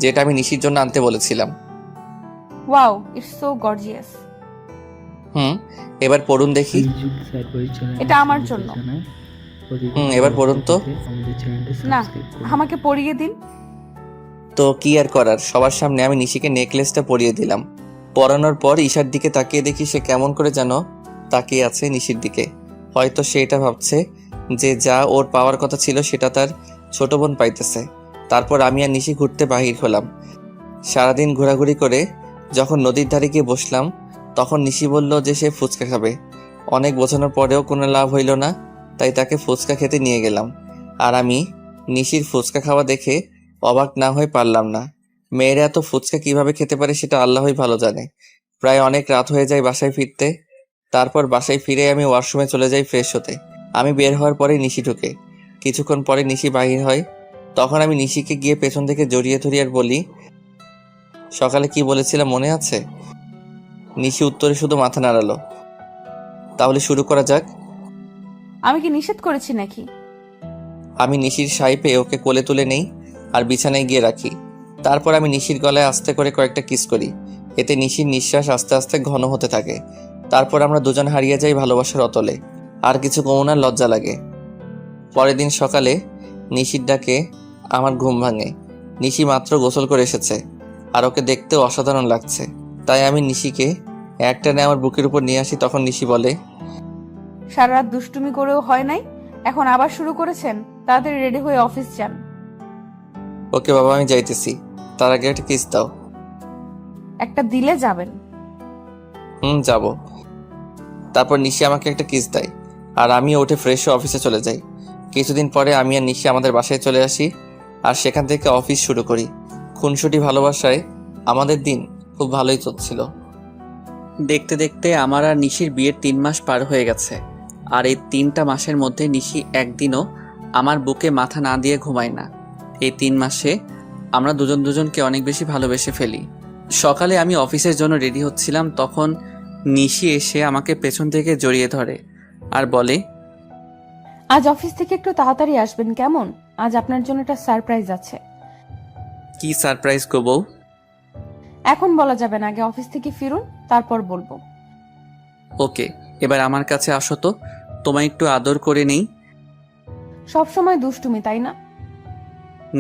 যেটা আমি নিশির জন্য আনতে বলেছিলাম। Wow, it's so gorgeous. এবার পড়ুন দেখি। এটা আমার জন্য। এবার পড়ুন তো। না, আমাকে পরিয়ে দিন। তো কি আর করার, সবার সামনে আমি নিশিকে নেকলেসটা পরিয়ে দিলাম। পরানোর পর ঈশার দিকে তাকিয়ে দেখি সে কেমন করে যেন তাকিয়ে আছে নিশির দিকে। হয়তো সে এটা ভাবছে যে যা ওর পাওয়ার কথা ছিল সেটা তার ছোট বোন পাইতেছে। তারপর আমি আর নিশি ঘুরতে বাহির হলাম। সারাদিন ঘোরাঘুরি করে যখন নদীর ধারে গিয়ে বসলাম, তখন নিশি বলল যে সে ফুচকা খাবে। অনেক বোঝানোর পরেও কোনো লাভ হইল না, তাই তাকে ফুচকা খেতে নিয়ে গেলাম। আর আমি নিশির ফুচকা খাওয়া দেখে অবাক না হয়ে পারলাম না। মেয়েরা এত ফুচকা কিভাবে খেতে পারে সেটা আল্লাহই ভালো জানে। প্রায় অনেক রাত হয়ে যায় বাসায় ফিরতে। তারপর বাসায় ফিরে আমি ওয়াশরুমে চলে যাই ফ্রেশ হতে। আমি বের হওয়ার পরে নিশি ঢুকে। কিছুক্ষণ পরে নিশি বাহির হয়। তখন আমি নিশিকে গিয়ে পেছন থেকে জড়িয়ে ধরি আর বলি, সকালে কি বলেছিলাম মনে আছে? নিশি উত্তরে শুধু মাথা নাড়ালো। তাহলে শুরু করা যাক। আমি কি নিষেধ করেছি নাকি? আমি নিশির সাই পেয়ে ওকে কোলে তুলে নেই আর বিছানায় গিয়ে রাখি। তারপর আমি নিশির গলায় আস্তে করে কয়েকটা কিস করি। এতে নিশির নিঃশ্বাস আস্তে আস্তে ঘন হতে থাকে। তারপর আমরা দুজন হারিয়ে যাই ভালোবাসার অতলে। আর কিছু কমনার লজ্জা লাগে। পরের দিন সকালে নিশির ডাকে আমার ঘুম ভাঙে। নিশি মাত্র গোসল করে এসেছে, আর ওকে দেখতেও অসাধারণ লাগছে। তাই আমি নিশিকে একটানে আমার বুকের উপর নিয়ে আসি। তখন নিশি বলে, সারা রাত দুষ্টুমি করেও হয় নাই, এখন আবার শুরু করেছেন? তাড়াতাড়ি রেডি হয়ে অফিস যান। ওকে বাবা, আমি যাইতেছি, তার আগে একটা কিস দাও। একটা দিলে যাবেন? যাব। তারপর নিশি আমাকে একটা কিস দেয় আর আমিও উঠে ফ্রেশ হয়ে অফিসে চলে যাই। কিছুদিন পরে আমি আর নিশি আমাদের বাসায় চলে আসি আর সেখান থেকে অফিস শুরু করি। খুনসুটি ভালোবাসায় আমাদের দিন খুব ভালোই চলছিল। দেখতে দেখতে আমার আর নিশির বিয়ের 3 মাস পার হয়ে গেছে। আর এই 3টা মাসের মধ্যে নিশি একদিনও আমার বুকে মাথা না দিয়ে ঘুমায় না। এই 3 মাসে আমরা দুজন দুজনকে অনেক বেশি ভালোবেসে ফেলি। সকালে আমি অফিসের জন্য রেডি হচ্ছিলাম, তখন নিশি এসে আমাকে পেছন থেকে জড়িয়ে ধরে আর বলে, আজ অফিস থেকে একটু তাড়াতাড়ি আসবেন কেমন? আজ আপনার জন্য একটা সারপ্রাইজ আছে। কি সারপ্রাইজ গো বউ? এখন বলা যাবে না, আগে অফিস থেকে ফিরুন, তারপর বলবো। ওকে, এবার আমার কাছে আসো তো, তোমায় একটু আদর করে নেই। সব সময় দুষ্টুমি, তাই না?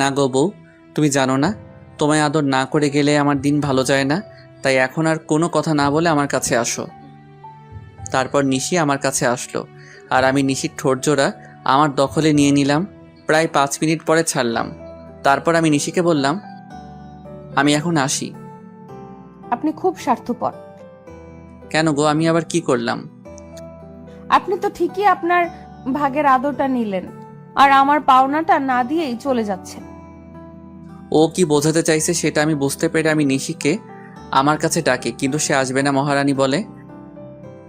না গো বউ, তুমি জানো না, তোমায় আদর না করে গেলে আমার দিন ভালো যায় না। তাই এখন আর কোনো কথা না বলে আমার কাছে আসো। তারপর নিশি আমার কাছে আসলো আর আমি নিশির ঠোঁটজোড়া আমার দখলে নিয়ে নিলাম। প্রায় 5 মিনিট পরে ছাড়লাম। তারপর আমি নিশিকে বললাম, আমি এখন আসি। আপনি খুব স্বার্থপর। কেন গো, আমি আবার কি করলাম? আপনি তো ঠিকই আপনার ভাগের আদরটা নিলেন, আর আমার পাওনাটা না দিয়েই চলে যাচ্ছেন। ও কি বোঝাতে চাইছে সেটা আমি বুঝতে পেরে আমি নিশিকে আমার কাছে ডাকি, কিন্তু সে আসবে না। মহারানী বলে,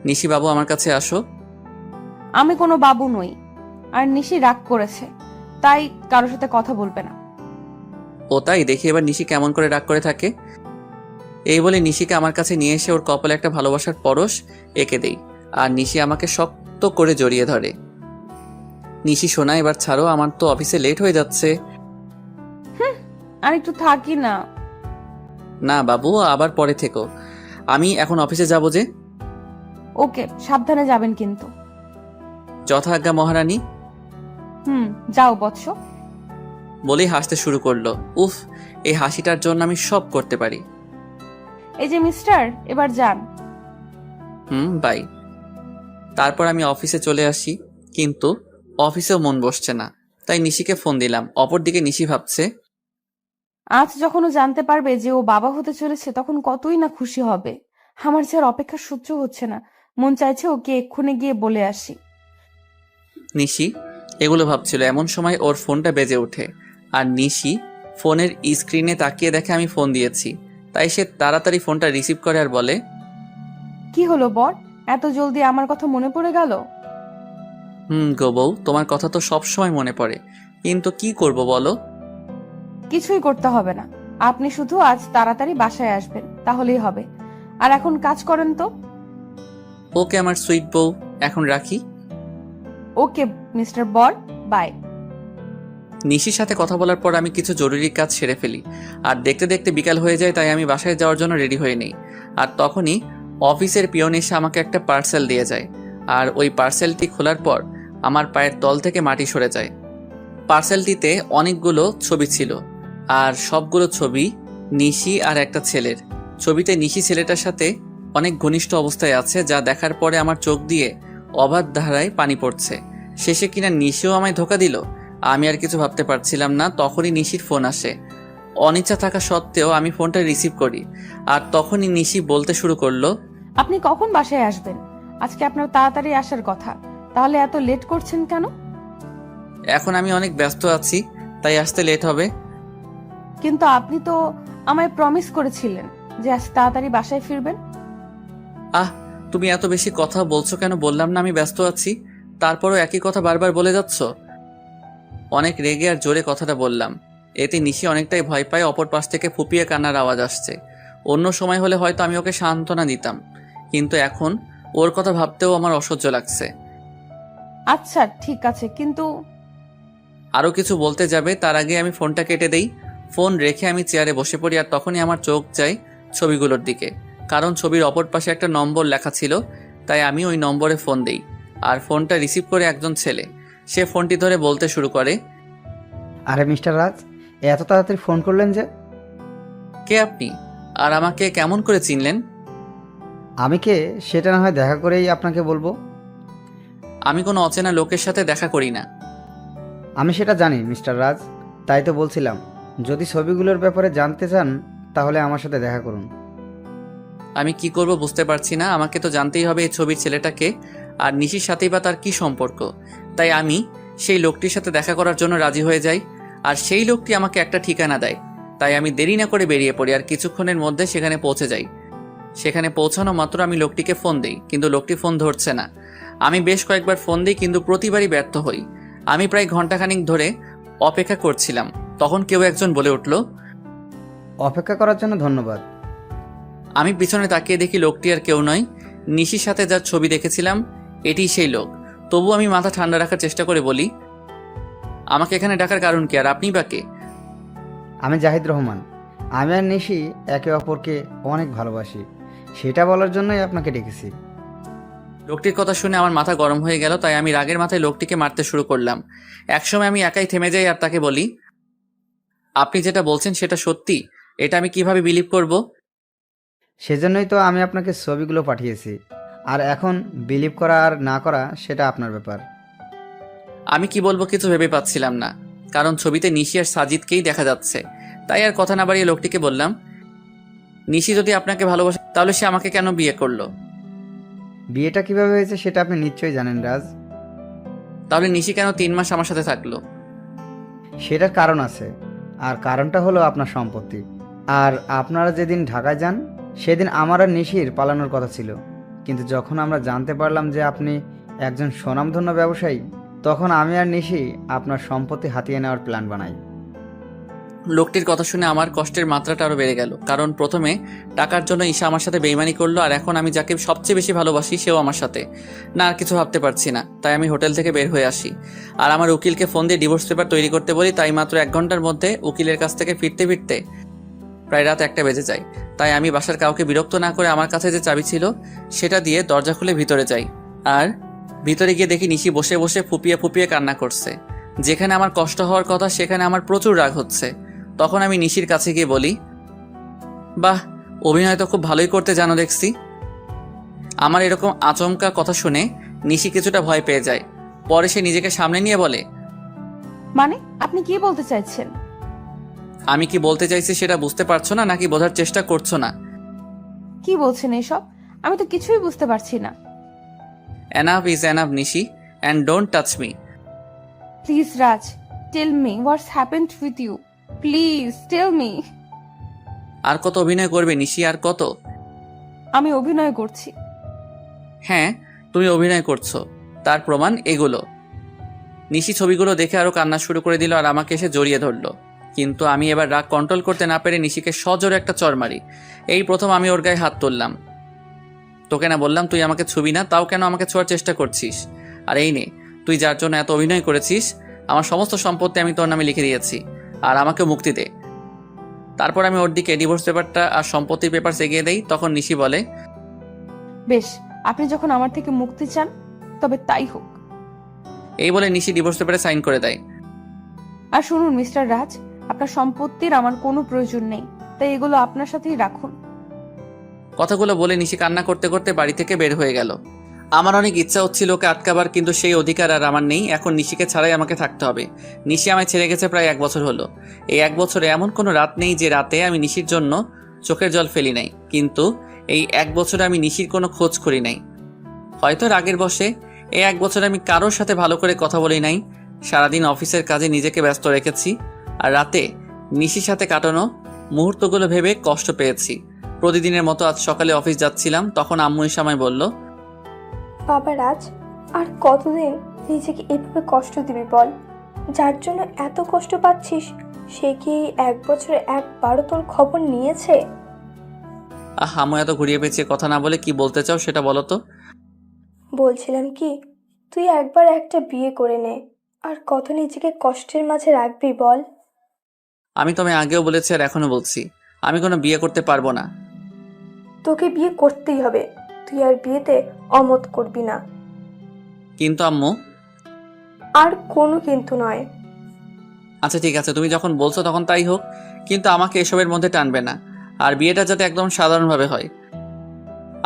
নিশি বাবু আমার কাছে আসো। আমি কোনো বাবু নই, আর নিশি রাগ করেছে, তাই কারোর সাথে কথা বলবে না। ও তাই? দেখি এবার নিশি কেমন করে রাগ করে থাকে। এই বলে নিশিকে আমার কাছে নিয়ে এসে ওর কপালে একটা ভালোবাসার পরশ এঁকে দেই আর নিশি আমাকে শক্ত করে জড়িয়ে ধরে। নিশি শোনা, এবার ছাড়ো, আমার তো অফিসে লেট হয়ে যাচ্ছে। আর একটু থাকি না। না বাবু, আবার পরে থেকো, আমি এখন অফিসে যাব যে। ওকে, সাবধানে যাবেন কিন্তু। যথাজ্ঞা মহারানী। যাও বৎস। বলেই হাসতে শুরু করলো। উফ, এই হাসিটার জন্য আমি সব করতে পারি। এই যে মিস্টার, এবার যান। বাই। তারপর আমি অফিসে চলে আসি, কিন্তু অফিসেও মন বসছে না। তাই নিশিকে ফোন দিলাম। অপরদিকে নিশি ভাবছে, আজ যখন ও জানতে পারবে যে ও বাবা হতে চলেছে, তখন কতই না খুশি হবে। আমার যে আর অপেক্ষা সহ্য হচ্ছে না, মন চাইছে ওকে এক্ষুনি গিয়ে বলে আসি। নিশি এগুলো ভাবছিল, এমন সময় ওর ফোনটা বেজে ওঠে আর নিশি ফোনের স্ক্রিনে তাকিয়ে দেখে আমি ফোন দিয়েছি। তাই সে তাড়াতাড়ি ফোনটা রিসিভ করে আর বলে, কি হলো বর, এত জলদি আমার কথা মনে পড়ে গেল? গো বউ, তোমার কথা তো সব সময় মনে পড়ে, কিন্তু কি করব বলো? কিছুই করতে হবে না, আপনি শুধু আজ তাড়াতাড়ি বাসায় আসবেন, তাহলেই হবে। আর এখন কাজ করেন তো। ওকে আমার সুইট বউ, এখন রাখি। ওকে মিস্টার বর, বাই। নিশির সাথে কথা বলার পর আমি কিছু জরুরি কাজ সেরে ফেলি আর দেখতে দেখতে বিকাল হয়ে যায়। তাই আমি বাসায় যাওয়ার জন্য রেডি হয়ে নেই। আর তখনই অফিসের পিয়ন এসে আমাকে একটা পার্সেল দিয়ে যায় আর ওই পার্সেলটি খোলার পর আমার পায়ের তল থেকে মাটি সরে যায়। পার্সেলটিতে অনেকগুলো ছবি ছিল আর সবগুলো ছবি নিশি আর একটা ছেলের। ছবিতে নিশি ছেলেটার সাথে অনেক ঘনিষ্ঠ অবস্থায় আছে, যা দেখার পরে আমার চোখ দিয়ে অবাধ ধারায় পানি পড়ছে। শেষে কিনা নিশিও আমায় ধোকা দিল। আমি আর কিছু ভাবতে পারছিলাম না। তখনই নিশির ফোন আসে। অনিচ্ছা থাকা সত্ত্বেও আমি ফোনটা রিসিভ করি আর তখনই নিশি বলতে শুরু করলো, আপনি কখন বাসায় আসবেন? আজকে আপনার তাড়াতাড়ি আসার কথা, তাহলে এত লেট করছেন কেন? এখন আমি অনেক ব্যস্ত আছি, তাই আসতে লেট হবে। কিন্তু আপনি তো আমায় প্রমিস করেছিলেন যে আজ তাড়াতাড়ি বাসায় ফিরবেন। তুমি এত বেশি কথা বলছো কেন? বললাম না আমি ব্যস্ত আছি, তারপরও একই কথা বারবার বলে যাচ্ছ। অনেক রেগে আর জোরে কথাটা বললাম। এতে নিশি অনেকটাই ভয় পায়। অপর পাশ থেকে ফুপিয়ে কান্নার আওয়াজ আসছে। অন্য সময় হলে হয়তো আমি ওকে সান্ত্বনা দিতাম, কিন্তু এখন ওর কথা ভাবতেও আমার অসহ্য লাগছে। আচ্ছা ঠিক আছে, কিন্তু আরও কিছু বলতে যাবে তার আগে আমি ফোনটা কেটে দেই। ফোন রেখে আমি চেয়ারে বসে পড়ি আর তখনই আমার চোখ যায় ছবিগুলোর দিকে, কারণ ছবির অপর পাশে একটা নম্বর লেখা ছিল। তাই আমি ওই নম্বরে ফোন দেই আর ফোনটা রিসিভ করে একজন ছেলে। সে ফোনটি ধরে বলতে শুরু করে, আরে মিস্টার রাজ, এত তাড়াতাড়ি ফোন করলেন যে? কে আপনি আর আমাকে কেমন করে চিনলেন? আমি কে সেটা না হয় দেখা করেই আপনাকে বলবো। আমি কোনো অচেনা লোকের সাথে দেখা করি না। আমি সেটা জানি মিস্টার রাজ, তাই তো বলছিলাম যদি ছবিগুলোর ব্যাপারে জানতে চান তাহলে আমার সাথে দেখা করুন। আমি কি করব বুঝতে পারছি না। আমাকে তো জানতেই হবে এই ছবির ছেলেটাকে, আর নিশির সাথেই বা তার কি সম্পর্ক। তাই আমি সেই লোকটির সাথে দেখা করার জন্য রাজি হয়ে যাই, আর সেই লোকটি আমাকে একটা ঠিকানা দেয়। তাই আমি দেরি না করে বেরিয়ে পড়ি, আর কিছুক্ষণের মধ্যে সেখানে পৌঁছে যাই। সেখানে পৌঁছানো মাত্র আমি লোকটিকে ফোন দিই, কিন্তু লোকটি ফোন ধরছে না। আমি বেশ কয়েকবার ফোন দিই, কিন্তু প্রতিবারই ব্যর্থ হই। আমি প্রায় ঘন্টাখানিক ধরে অপেক্ষা করছিলাম। তখন কেউ একজন বলে উঠল, অপেক্ষা করার জন্য ধন্যবাদ। আমি পিছনে তাকিয়ে দেখি লোকটি আর কেউ নয়, নিশির সাথে যার ছবি দেখেছিলাম এটিই সেই লোক। তবু আমি মাথা ঠান্ডা রাখার চেষ্টা করে বলি, আমাকে এখানে ডাকার কারণ কি, আর আপনি বা কে? আমি জাহিদ রহমান। আমি আর নিশি একে অপরকে অনেক ভালোবাসি, সেটা বলার জন্যই আপনাকে ডেকেছি। লোকটির কথা শুনে আমার মাথা গরম হয়ে গেল, তাই আমি রাগের মাথায় লোকটিকে মারতে শুরু করলাম। একসময় আমি একাই থেমে যাই আর তাকে বলি, আপনি যেটা বলছেন সেটা সত্যি? এটা আমি কিভাবে বিলিভ করব? সেজন্যই তো আমি আপনাকে ছবিগুলো পাঠিয়েছি, আর এখন বিলিভ করা আর না করা সেটা আপনার ব্যাপার। আমি কি বলবো কিছু ভেবে পাচ্ছিলাম না, কারণ ছবিতে নিশি আর সাজিদকেই দেখা যাচ্ছে। তাই আর কথা না বাড়িয়ে লোকটিকে বললাম, নিশি যদি আপনাকে ভালোবাসে তাহলে সে আমাকে কেন বিয়ে করলো? বিয়েটা কিভাবে হয়েছে সেটা আপনি নিশ্চয়ই জানেন রাজ। তাহলে নিশি কেন 3 মাস আমার সাথে থাকলো? সেটার কারণ আছে, আর কারণটা হলো আপনার সম্পত্তি। আর আপনারা যেদিন ঢাকায় যান সেদিন আমার আর নিশির পালানোর কথা ছিল, কিন্তু যখন আমরা জানতে পারলাম যে আপনি একজন স্বনামধন্য ব্যবসায়ী, তখন আমি আর নিশি আপনার সম্পত্তি হাতিয়ে নেওয়ার প্ল্যান বানাই। লোকটির কথা শুনে আমার কষ্টের মাত্রাটা আরো বেড়ে গেল, কারণ প্রথমে টাকার জন্য ঈশা আমার সাথে বেইমানি করলো, আর এখন আমি যাকে সবচেয়ে বেশি ভালোবাসি সেও আমার সাথে। না, আর কিছু ভাবতে পারছি না। তাই আমি হোটেল থেকে বের হয়ে আসি, আর আমার উকিলকে ফোন দিয়ে ডিভোর্স পেপার তৈরি করতে বলি। তাই মাত্র 1 ঘন্টার মধ্যে উকিলের কাছ থেকে ফিরতে ফিরতে প্রায় রাত 1টা বেজে যায়। তাই আমি বাসার কাউকে বিরক্ত না করে আমার কাছে যে চাবি ছিল সেটা দিয়ে দরজা খুলে ভিতরে যাই, আর ভিতরে গিয়ে দেখি নিশি বসে বসে ফুপিয়ে ফুপিয়ে কান্না করছে। যেখানে আমার কষ্ট হওয়ার কথা সেখানে আমার প্রচুর রাগ হচ্ছে। তখন আমি নিশির কাছে গিয়ে বলি, বাহ, অভিনয় তো খুব ভালোই করতে জানো দেখছি। আমার এরকম আচমকা কথা শুনে নিশি কিছুটা ভয় পেয়ে যায়। পরে সে নিজেকে সামনে নিয়ে বলে, মানে আপনি কি বলতে চাইছেন? আমি কি বলতে চাইছি সেটা বুঝতে পারছো না, নাকি বোঝার চেষ্টা করছো না? কি বলছেন এসব? আমি তো কিছুই বুঝতে পারছি না। Enough is enough Nishi, and don't touch me. Please Raj, tell me what's happened with you. Please tell me. আর কত অভিনয় করবে নিশি, আর কত? আমি অভিনয় করছি? হ্যাঁ, তুমি অভিনয় করছো, তার প্রমাণ এগুলো। নিশি ছবিগুলো দেখে আরো কান্না শুরু করে দিল, আর আমাকে এসে জড়িয়ে ধরলো। কিন্তু আমি এবার রাগ কন্ট্রোল করতে না পেরে নিশিকে সজোরে একটা চড় মারি। এই প্রথম আমি ওর গায়ে হাত তুললাম। তোকে না বললাম তুই আমাকে ছবি না, তাও কেন আমাকে ছোঁয়ার চেষ্টা করছিস? আর এই নে, তুই যার জন্য এত অভিনয় করেছিস, আমার সমস্ত সম্পত্তি আমি তোর নামে লিখে দিয়েছি, আর আমাকে মুক্তি দে। তারপর আমি ওর দিকে ডিভোর্স পেপারটা আর সম্পত্তির পেপার এগিয়ে দেই। তখন নিশি বলে, বেশ, আপনি যখন আমার থেকে মুক্তি চান তবে তাই হোক। এই বলে নিশি ডিভোর্স পেপারে সাইন করে দেয়। আর শুনুন মিস্টার রাজ, আপনার সম্পত্তির আমার কোনো প্রয়োজন নেই, তাই এগুলো আপনার সাথেই রাখুন। কথাগুলো বলে নিশি কান্না করতে করতে বাড়ি থেকে বের হয়ে গেল। আমার অনেক ইচ্ছা হচ্ছিল ওকে আটকাবার, কিন্তু সেই অধিকার আর আমার নেই। এখন নিশিকে ছাড়াই আমাকে থাকতে হবে। নিশি আমায় ছেড়ে গেছে প্রায় 1 বছর হলো। এই 1 বছরে এমন কোনো রাত নেই যে রাতে আমি নিশির জন্য চোখের জল ফেলি নাই, কিন্তু এই 1 বছরে আমি নিশির কোনো খোঁজ করি নাই। হয়তো রাগের বশে এই 1 বছরে আমি কারোর সাথে ভালো করে কথা বলি নাই। সারাদিন অফিসের কাজে নিজেকে ব্যস্ত রেখেছি, আর রাতে নিশির সাথে কাটানো মুহূর্তগুলো ভেবে কষ্ট পেয়েছি। প্রতিদিনের মতো আজ সকালে অফিস যাচ্ছিলাম, তখন আম্মু এসে আমায় বলল, বাবা রাজ, আর কতদিন নিজেকে এভাবে কষ্ট দিবি বল? যার জন্য এত কষ্ট পাচ্ছিস সে কি 1 বছরে একবারও তোর খবর নিয়েছে? আম্মু এত ঘুরিয়ে পেঁচিয়ে কথা না বলে কি বলতে চাও সেটা বলো তো। বলছিলাম কি, তুই একবার একটা বিয়ে করে নে, আর কত নিজেকে কষ্টের মাঝে রাখবি বল? আমি তোমায় আগেও বলেছি আর এখনো বলছি, আমি কোনো বিয়ে করতে পারবো না। তোকে বিয়ে করতেই হবে, তুই আর বিয়েতে অমত করবি না। কিন্তু আম্মু। আর কোনো কিন্তু নয়। আচ্ছা ঠিক আছে, তুমি যখন বলছো তখন তাই হোক, কিন্তু আমাকে এসবের মধ্যে টানবে না, আর বিয়েটা যাতে একদম সাধারণভাবে হয়।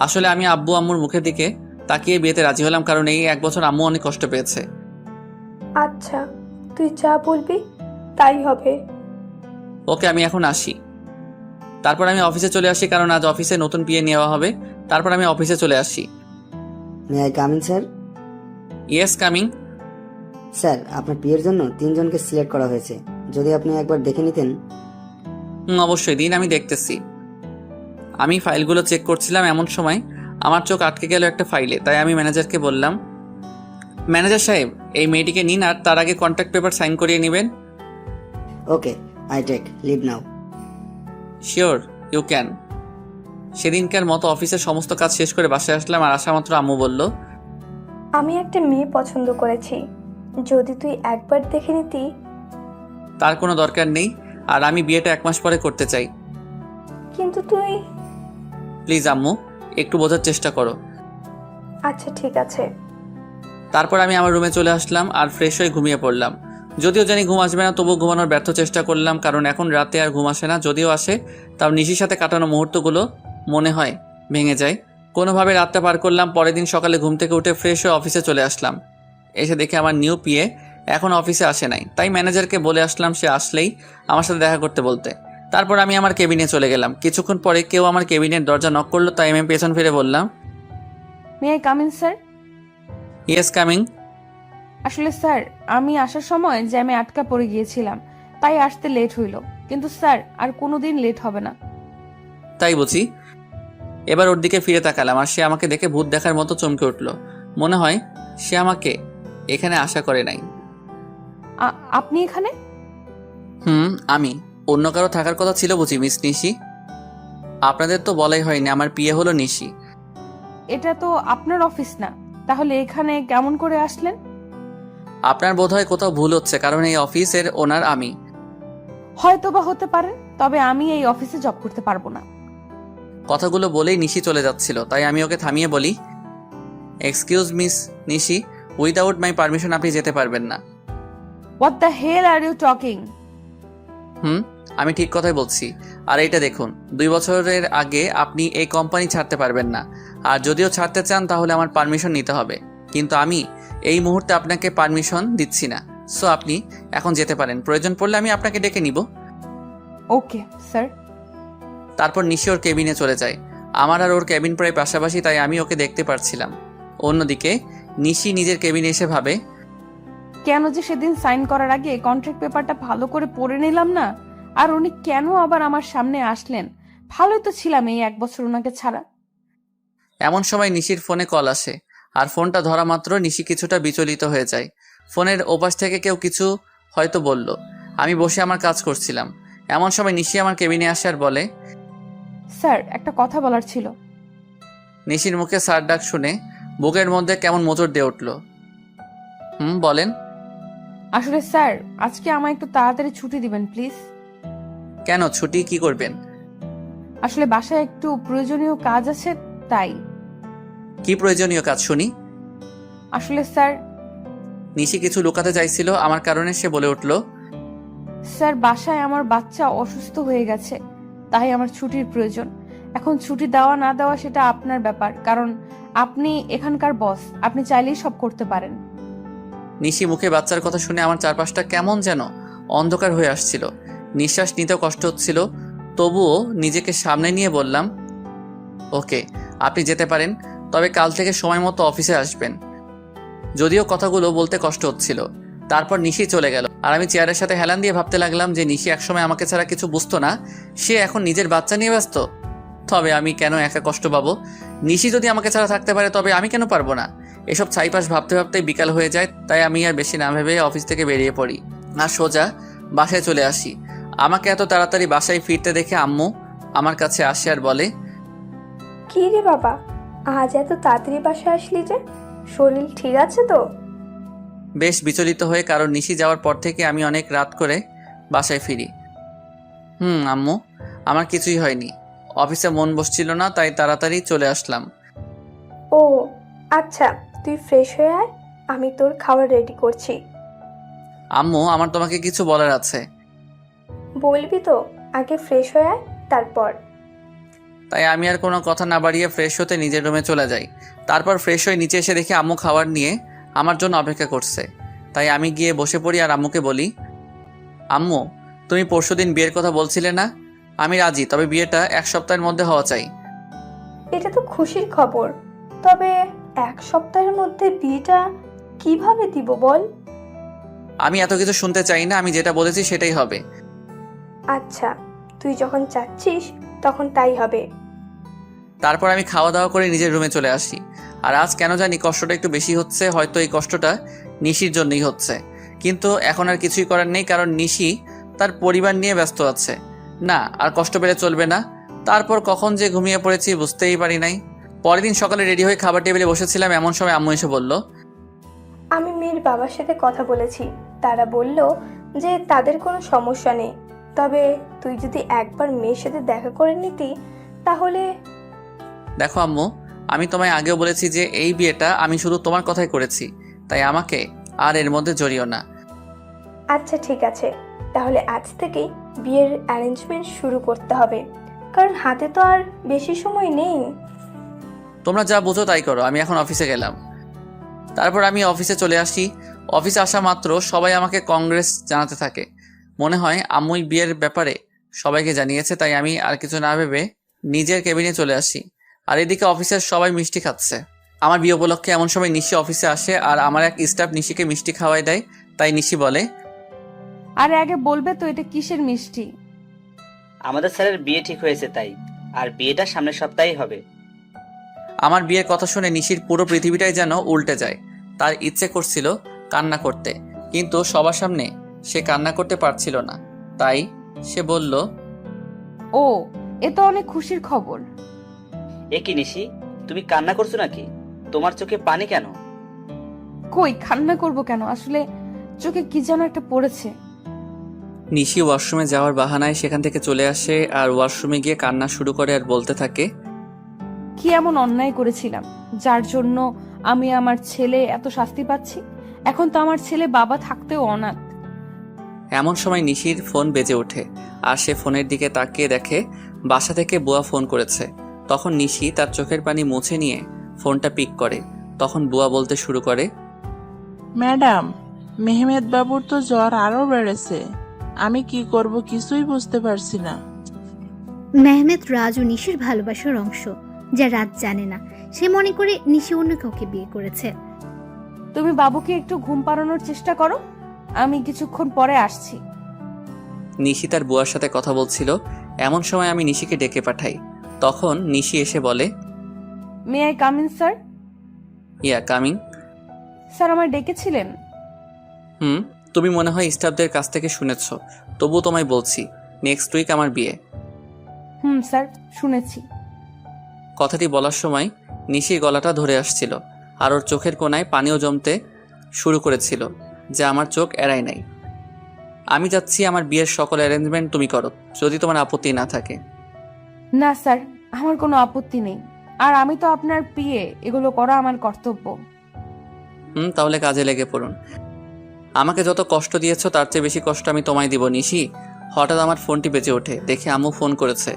আসলে আমি আব্বু আম্মুর মুখের দিকে তাকিয়ে বিয়েতে রাজি হলাম, কারণ এই 1 বছর আম্মু অনেক কষ্ট পেয়েছে। আচ্ছা, তুই যা বলবি তাই হবে। ওকে, আমি এখন আসি। তারপর আমি অফিসে চলে আসি, কারণ আজ অফিসে নতুন পিএ নেওয়া হবে। তারপর আমি অফিসে চলে আসি। May I come in sir? Yes, coming. Sir, আপনার বিয়ের জন্য 3 জনকে সিলেক্ট করা হয়েছে, যদি আপনি একবার দেখে নিতেন। অবশ্যই দিন, আমি দেখতেছি। আমি ফাইলগুলো চেক করছিলাম, এমন সময় আমার চোখ আটকে গেল একটা ফাইলে। তাই আমি ম্যানেজারকে বললাম, ম্যানেজার সাহেব, এই মেয়েটিকে নিন, আর তার আগে কন্ট্রাক্ট পেপার সাইন করিয়ে নেবেন। Okay, I take leave now. Sure, you can. সেদিনকার মতো অফিসের সমস্ত কাজ শেষ করে বাসায় আসলাম, আর আসা মাত্র আম্মু বলল, আমি একটা মেয়ে পছন্দ করেছি, যদি তুই একবার দেখে নিতি। তার কোনো দরকার নেই, আর আমি বিয়েটা 1 মাস পরে করতে চাই। কিন্তু তুই। প্লিজ আম্মু, একটু বোঝার চেষ্টা করো। আচ্ছা ঠিক আছে। তারপর আমি আমার রুমে চলে আসলাম আর ফ্রেশ হয়ে ঘুমিয়ে পড়লাম। যদিও জানি ঘুম আসবে না, তবুও ঘুমানোর ব্যর্থ চেষ্টা করলাম, কারণ এখন রাতে আর ঘুম আসে না। যদিও আসে, তাও নিশির সাথে কাটানো মুহূর্তগুলো মনে হয় ভেঙে যায়। কোনোভাবে রাতটা পার করলাম। পরের দিন সকালে ঘুম থেকে উঠে ফ্রেশ হয়ে অফিসে চলে আসলাম। এসে দেখে আমার নিউ পিএ এখন অফিসে আসে নাই। তাই ম্যানেজারকে বলে আসলাম সে আসলেই আমার সাথে দেখা করতে বলতে। তারপর আমি আমার কেবিনে চলে গেলাম। কিছুক্ষণ পরে কেউ আমার কেবিনের দরজা নক করলো, তাই আমি পেছন ফিরে বললাম, may I come in sir? Yes, coming. আসলে স্যার, আমি আসার সময় জ্যামে আটকা পড়ে গিয়েছিলাম, তাই আসতে লেট হইল। কিন্তু স্যার, আর কোনোদিন লেট হবে না। তাই বুঝি? এবার ওর দিকে ফিরে তাকালাম, আর সে আমাকে দেখে ভূত দেখার মতো চমকে উঠল। মনে হয় সে আমাকে এখানে আশা করে নাই। আপনি এখানে? আমি। অন্য কারো থাকার কথা ছিল বুঝি মিস নিশি? আপনাদের তো বলাই হয়নি আমার পিএ হলো নিশি। এটা তো আপনার অফিস না, তাহলে এখানে কেমন করে আসলেন? আপনার বোধহয় কোথাও ভুল হচ্ছে, কারণ এই অফিসের ওনার আমি। হয়তো বা হতে পারে, তবে আমি এই অফিসে জব করতে পারবো না। কথাগুলো বলেই নিশি চলে যাচ্ছিল, তাই আমি ওকে থামিয়ে বলি, excuse miss Nishi, without my permission আপনি যেতে পারবেন না। What the hell are you talking? আমি ঠিক কথাই বলছি। আর এইটা দেখুন, 2 বছরের আগে আপনি এই কোম্পানি ছাড়তে পারবেন না, আর যদিও ছাড়তে চান তাহলে আমার পারমিশন নিতে হবে। কিন্তু আমি এই মুহূর্তে আপনাকে পারমিশন দিচ্ছি না। সো আপনি এখন যেতে পারেন, প্রয়োজন পড়লে আমি আপনাকে ডেকে নিব। Okay sir. তারপর নিশি ওর কেবিনে চলে যায়। আমার আর ওর কেবিন প্রায় পাশাপাশি, তাই আমি ওকে দেখতে পারছিলাম। অন্যদিকে নিশি নিজের কেবিনে এসে ভাবে, কেন যে সেদিন সাইন করার আগে কন্ট্রাক্ট পেপারটা ভালো করে পড়ে নিলাম না, আর উনি কেন আবার আমার সামনে আসলেন? ভালোই তো ছিলাম এই 1 বছর ওনাকে ছাড়া। এমন সময় নিশির ফোনে কল আসে, আর ফোনটা ধরা মাত্র নিশি কিছুটা বিচলিত হয়ে যায়। ফোনের ওপাশ থেকে কেউ কিছু হয়তো বলল। আমি বসে আমার কাজ করছিলাম। এমন সময় নিশি আমার কেবিনে আসে আর বলে, স্যার, একটা কথা বলার ছিল। নিশির মুখে স্যার ডাক শুনে বুকের মধ্যে কেমন মোচড় দিয়ে উঠল। বলেন। আসলে স্যার, আজকে আমায় একটু তাড়াতাড়ি ছুটি দিবেন প্লিজ। কেন, ছুটি কি করবেন? আসলে বাসায় একটু প্রয়োজনীয় কাজ আছে, তাই। কি প্রয়োজনীয় কাজ শুনি? আসলে স্যার। নিশি কিছু লুকাতে চাইছিল আমার কারণে, সে বলে উঠল, স্যার, বাসায় আমার বাচ্চা অসুস্থ হয়ে গেছে, তাই আমার ছুটির প্রয়োজন। এখন ছুটি দেওয়া না দেওয়া সেটা আপনার ব্যাপার, কারণ আপনি এখানকার বস, আপনি চাইলেই সব করতে পারেন। নিশি মুখে বাচ্চার কথা শুনে আমার চারপাশটা কেমন যেন অন্ধকার হয়ে আসছিল। নিঃশ্বাস নিতেও কষ্ট হচ্ছিল, তবুও নিজেকে সামনে নিয়ে বললাম, ওকে, আপনি যেতে পারেন, তবে কাল থেকে সময় মতো অফিসে আসবেন। যদিও কথাগুলো বলতে কষ্ট হচ্ছিল। তারপর নিশি চলে গেল, আর আমি চেয়ারের সাথে হেলান দিয়ে ভাবতে লাগলাম যে নিশি একসময় আমাকে ছাড়া কিছু বুঝতো না, সে এখন নিজের বাচ্চা নিয়ে ব্যস্ত। তবে আমি কেন একা কষ্ট পাবো? নিশি যদি আমাকে ছাড়া থাকতে পারে, তবে আমি কেন পারবো না? এসব ছাইপাশ ভাবতে ভাবতে বিকাল হয়ে যায়, তাই আমি আর বেশি না ভেবে অফিস থেকে বেরিয়ে পড়ি আর সোজা বাসায় চলে আসি। আমাকে এত তাড়াতাড়ি বাসায় ফিরতে দেখে আম্মু আমার কাছে আসে আর বলে, কি রে বাবা, আজ এত তাড়াতাড়ি বাসায় আসলি যে? শরীর ঠিক আছে তো? বেশ বিচলিত হয়ে, কারণ নিশি যাওয়ার পর থেকে আমি অনেক রাত করে বাসায় ফিরি। আম্মু, আমার কিছুই হয়নি। অফিসে মন বসছিল না, তাই তাড়াতাড়ি চলে আসলাম। ও আচ্ছা, তুই ফ্রেশ হয়ে আয়, আমি তোর খাবার রেডি করছি। আম্মু, আমার তোমাকে কিছু বলার আছে। বলবি তো? আগে ফ্রেশ হয়ে আয়, তারপর। তাই আমি আর কোনো কথা না বাড়িয়ে ফ্রেশ হতে নিজের রুমে চলে যাই। তারপর ফ্রেশ হয়ে নিচে এসে দেখি আম্মু খাবার নিয়ে আমার জন্য অপেক্ষা করছে। তাই আমি গিয়ে বসে পড়ি আর আম্মুকে বলি, আম্মু, তুমি পরশুদিন বিয়ের কথা বলছিলে না? আমি রাজি, তবে বিয়েটা 1 সপ্তাহের মধ্যে হওয়া চাই। এটা তো খুশির খবর, তবে 1 সপ্তাহের মধ্যে বিয়েটা কিভাবে দিব বল? আমি এত কিছু শুনতে চাই না, আমি যেটা বলেছি সেটাই হবে। আচ্ছা, তুই যখন চাচ্ছিস তখন তাই হবে। তারপর আমি খাওয়া দাওয়া করে নিজের রুমে চলে আসি। আর আজ কেন জানি কষ্টটা একটু বেশি হচ্ছে, হয়তো এই কষ্টটা নিশির জন্যই হচ্ছে। কিন্তু এখন আর কিছুই করার নেই, কারণ নিশি তার পরিবার নিয়ে ব্যস্ত আছে। না, আর কষ্ট পেলে চলবে না। তারপর কখন যে ঘুমিয়ে পড়েছি বুঝতেই পারি নাই। পরের দিন সকালে রেডি হয়ে খাবার টেবিলে বসেছিলাম, এমন সময় আম্মু এসে বলল, আমি মেয়ের বাবার সাথে কথা বলেছি, তারা বলল যে তাদের কোনো সমস্যা নেই, তবে তুই যদি একবার মেয়ের সাথে দেখা করে নিতি তাহলে। দেখো আম্মু, আমি তোমায় আগেও বলেছি যে এই বিয়েটা আমি শুধু তোমার কথাই করেছি, তাই আমাকে আর এর মধ্যে জড়িও না। আচ্ছা ঠিক আছে, তাহলে আজ থেকেই বিয়ের অ্যারেঞ্জমেন্ট শুরু করতে হবে, কারণ হাতে তো আর বেশি সময় নেই। তোমরা যা বোঝো তাই করো, আমি এখন অফিসে গেলাম। তারপর আমি অফিসে চলে আসি। অফিসে আসা মাত্র সবাই আমাকে কংগ্রেস জানাতে থাকে। মনে হয় আম্মুই বিয়ের ব্যাপারে সবাইকে জানিয়েছে, তাই আমি আর কিছু না ভেবে নিজের কেবিনে চলে আসি। আর এদিকে অফিসের সবাই মিষ্টি খাচ্ছে। আমার বিয়ে উপলক্ষে এমন সময় নিশি অফিসে আসে আর আমার এক স্টাফ নিশিকে মিষ্টি খাওয়াই দেয়। তাই নিশি বলে, আরে আগে বলবে তো এটা কিসের মিষ্টি? আমাদের স্যারের বিয়ে ঠিক হয়েছে তাই, আর বিয়েটা সামনের সপ্তাহেই হবে। আমার বিয়ের কথা শুনে নিশির পুরো পৃথিবীটাই যেন উল্টে যায়। তার ইচ্ছে করছিল কান্না করতে, কিন্তু সবার সামনে সে কান্না করতে পারছিল না। তাই সে বলল, ও, এ তো অনেক খুশির খবর। এ কি নিশি, তুমি কান্না করছো নাকি? তোমার চোখে পানি কেন? কই, কান্না করব কেন? আসলে চোখে কি যেন একটা পড়েছে। নিশি ওয়াশরুমে যাওয়ার বাহানায় সেখান থেকে চলে আসে আর ওয়াশরুমে গিয়ে কান্না শুরু করে আর বলতে থাকে, কি এমন অন্যায় করেছিলাম যার জন্য আমি আমার ছেলে এত শাস্তি পাচ্ছি? এখন তো আমার ছেলে বাবা থাকতেও অনাথ। এমন সময় নিশির ফোন বেজে ওঠে আর সে ফোনের দিকে তাকিয়ে দেখে বাসা থেকে বুয়া ফোন করেছে। তখন নিশি তার চোখের পানি মুছে নিয়ে ফোনটা পিক করে। তখন বুয়া বলতে শুরু করে, ম্যাডাম, মেহমেদ বাবুর তো জ্বর আরো বেড়েছে, আমি কি করব কিছুই বুঝতে পারছি না। মেহমেদ রাজ ও নিশির ভালোবাসার অংশ, যা রাজ জানে না। সে মনে করে নিশি অন্য কাউকে বিয়ে করেছে। তুমি বাবুকে একটু ঘুম পাড়ানোর চেষ্টা করো, আমি কিছুক্ষণ পরে আসছি। নিশি তার বুয়ার সাথে কথা বলছিল। এমন সময় আমি নিশিকে ডেকে পাঠাই। তখন নিশি এসে বলে, may I come in sir? Yeah coming. Sir আমায় ডেকেছিলেন? তুমি মনে হয় স্টাফদের কাছ থেকে শুনেছ, তবুও তোমায় বলছি, নেক্সট উইক আমার বিয়ে। স্যার, শুনেছি। কথাটি বলার সময় নিশির গলাটা ধরে আসছিল আর ওর চোখের কোণায় পানিও জমতে শুরু করেছিল, যা আমার চোখ এড়ায় নাই। আমি যাচ্ছি, আমার বিয়ের সকল অ্যারেঞ্জমেন্ট তুমি করো, যদি তোমার আপত্তি না থাকে। না স্যার, আমার কোনো আপত্তি নেই, আর আমি তো আপনার পিএ, এগুলো করা আমার কর্তব্য। তাহলে কাজে লেগে পড়ুন। আমাকে যত কষ্ট দিয়েছো তার চেয়ে বেশি কষ্ট আমি তোমায় দিব নিশি। হঠাৎ আমার ফোনটি বেজে ওঠে, দেখে আম্মু ফোন করেছে।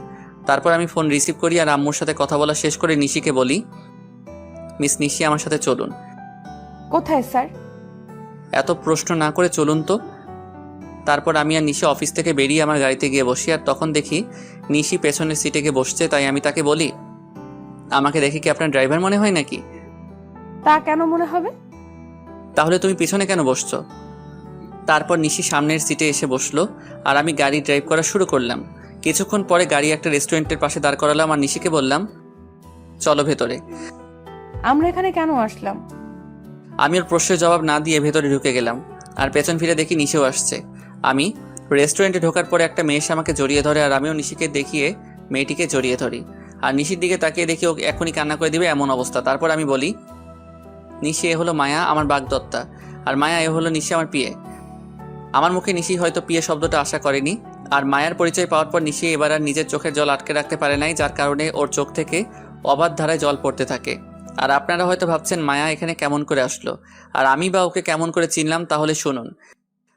তারপর আমি ফোন রিসিভ করি আর আম্মুর সাথে কথা বলা শেষ করে নিশিকে বলি, মিস নিশি, আমার সাথে চলুন। কোথায় স্যার? এত প্রশ্ন না করে চলুন তো। তারপর আমি আর নিশি অফিস থেকে বেরিয়ে আমার গাড়িতে গিয়ে বসি, আর তখন দেখি নিশি পেছনের সিটে গিয়ে বসছে। তাই আমি তাকে বলি, আমাকে দেখে কি আপনার ড্রাইভার মনে হয় নাকি? তা কেন মনে হবে? তাহলে তুমি পিছনে কেন বসছো? তারপর নিশি সামনের সিটে এসে বসলো আর আমি গাড়ি ড্রাইভ করা শুরু করলাম। কিছুক্ষণ পরে গাড়ি একটা রেস্টুরেন্টের পাশে দাঁড় করালাম আর নিশিকে বললাম, চলো ভেতরে। আমরা এখানে কেন আসলাম? আমি ওর প্রশ্নের জবাব না দিয়ে ভেতরে ঢুকে গেলাম আর পেছন ফিরে দেখি নিশিও আসছে। আমি রেস্টুরেন্টে ঢোকার পরে একটা মেয়ে এসে আমাকে জড়িয়ে ধরে আর আমিও নিশিকে দেখিয়ে মেয়েটিকে জড়িয়ে ধরি আর নিশির দিকে তাকিয়ে দেখি ও এখনই কান্না করে দিবে এমন অবস্থা। তারপর আমি বলি, নিশি, এ হলো মায়া, আমার বাগদত্তা, আর মায়া এ হলো নিশি, আমার পিয়ে। আমার মুখে নিশি হয়তো পিয়ে শব্দটা আশা করেনি, আর মায়ার পরিচয় পাওয়ার পর নিশি এবার আর নিজের চোখের জল আটকে রাখতে পারে নাই, যার কারণে ওর চোখ থেকে অবাধ ধারায় জল পড়তে থাকে। আর আপনারা হয়তো ভাবছেন মায়া এখানে কেমন করে আসলো আর আমি বা ওকে কেমন করে চিনলাম, তাহলে শুনুন।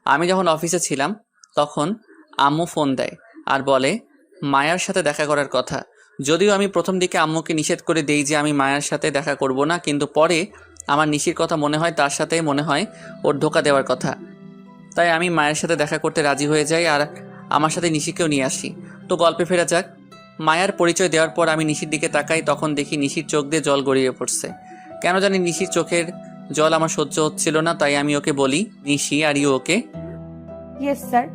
আমি যখন অফিসে ছিলাম তখন আম্মু ফোন দেয় আর বলে মায়ার সাথে দেখা করার কথা। যদিও আমি প্রথম দিকে আম্মুকে নিষেধ করে দেই যে আমি মায়ার সাথে দেখা করব না, কিন্তু পরে আমার নিশির কথা মনে হয়, তার সাথে মনে হয় ওর ধোকা দেওয়ার কথা। তাই আমি মায়ের সাথে দেখা করতে রাজি হয়ে যাই আর আমার সাথে নিশিকেও নিয়ে আসি। তো গল্পে ফেরা যাক। মায়ার পরিচয় দেওয়ার পর আমি নিশির দিকে তাকাই, তখন দেখি নিশির চোখ দিয়ে জল গড়িয়ে পড়ছে। কেন জানি নিশির চোখের জল আমার সহ্য হচ্ছিল না, তাই আমি ওকে বলি, Nishi are you okay? Yes sir.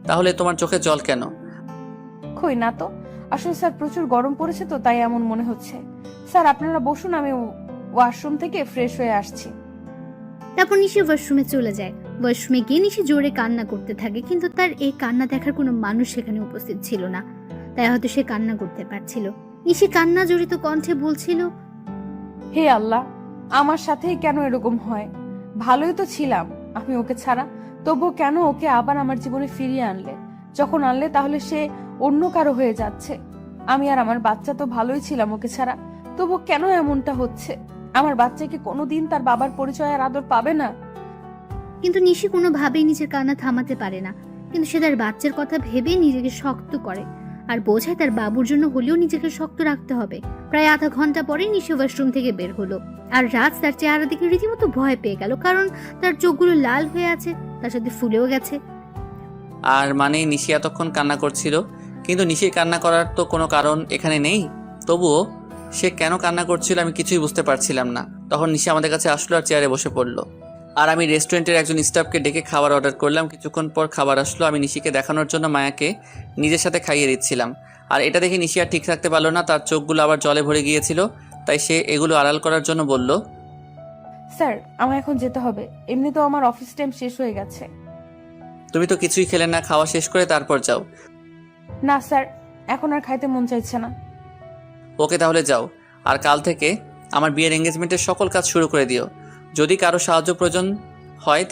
তাহলে তোমার চোখে জল কেন? কই না তো, আসলে স্যার প্রচুর গরম পড়েছে তো তাই এমন মনে হচ্ছে। স্যার আপনারা বসুন, আমি ওয়াশরুম থেকে ফ্রেশ হয়ে আসছি। তারপর নিশি ওয়াশরুমে চলে যায়। ওয়াশরুমে গিয়ে নিশি জোরে কান্না করতে থাকে, কিন্তু তার এই কান্না দেখার কোনো মানুষ সেখানে উপস্থিত ছিল না, তাই হয়তো সে কান্না করতে পারছিল। নিশি কান্না জড়িত কণ্ঠে বলছিল, হে আল্লাহ, আমার সাথেই কেন এরকম হয়? ভালোই তো ছিলাম আমি ওকে ছাড়া, তবুও কেন ওকে আবার আমার জীবনে ফিরিয়ে আনলে? যখন আনলে তাহলে সে অন্য কারো হয়ে যাচ্ছে। আমি আর আমার বাচ্চা তো ভালোই ছিলাম ওকে ছাড়া, তবু কেন এমনটা হচ্ছে? আমার বাচ্চা কি কোনোদিন তার বাবার পরিচয় আর আদর পাবে না? কিন্তু নিশি কোনোভাবেই নিজের কান্না থামাতে পারে না। কিন্তু সে তার বাচ্চার কথা ভেবে নিজেকে শক্ত করে আর বোঝায় তার বাবুর জন্য হলেও নিজেকে শক্ত রাখতে হবে। প্রায় আধা ঘন্টা পরে নিশি ওয়াশরুম থেকে বের হলো, আর রাজ তার চেহারা দেখে রীতিমতো ভয় পেয়ে গেল, কারণ তার চোখগুলো লাল হয়ে আছে, তার সাথে ফুলেও গেছে। আর মানে নিশি এতক্ষণ কান্না করছিল, কিন্তু নিশির কান্না করার তো কোনো কারণ এখানে নেই। তবুও সে কেন কান্না করছিল আমি কিছুই বুঝতে পারছিলাম না। তখন নিশি আমাদের কাছে আসলো আর চেয়ারে বসে পড়লো, আর আমি রেস্টুরেন্টের একজন স্টাফকে ডেকে খাবার অর্ডার করলাম। কিছুক্ষণ পর খাবার আসলো। আমি নিশিকে দেখানোর জন্য মায়াকে নিজের সাথে খাইয়ে দিচ্ছিলাম, আর এটা দেখে নিশি আর ঠিক থাকতে পারলো না, তার চোখগুলো আবার জলে ভরে গিয়েছিল। তাই সে এগুলো আড়াল করার জন্য বলল, স্যার আমার এখন যেতে হবে, এমনি তো আমার অফিস টাইম শেষ হয়ে গেছে। তুমি তো কিছুই খেলে না, খাওয়া শেষ করে তারপর যাও। না স্যার, এখন আর খাইতে মন চাইছে না। ওকে তাহলে যাও, আর কাল থেকে আমার বিয়ের এঙ্গেজমেন্টের সকল কাজ শুরু করে দিও। যদি কারো সাহায্য প্রয়োজন হয়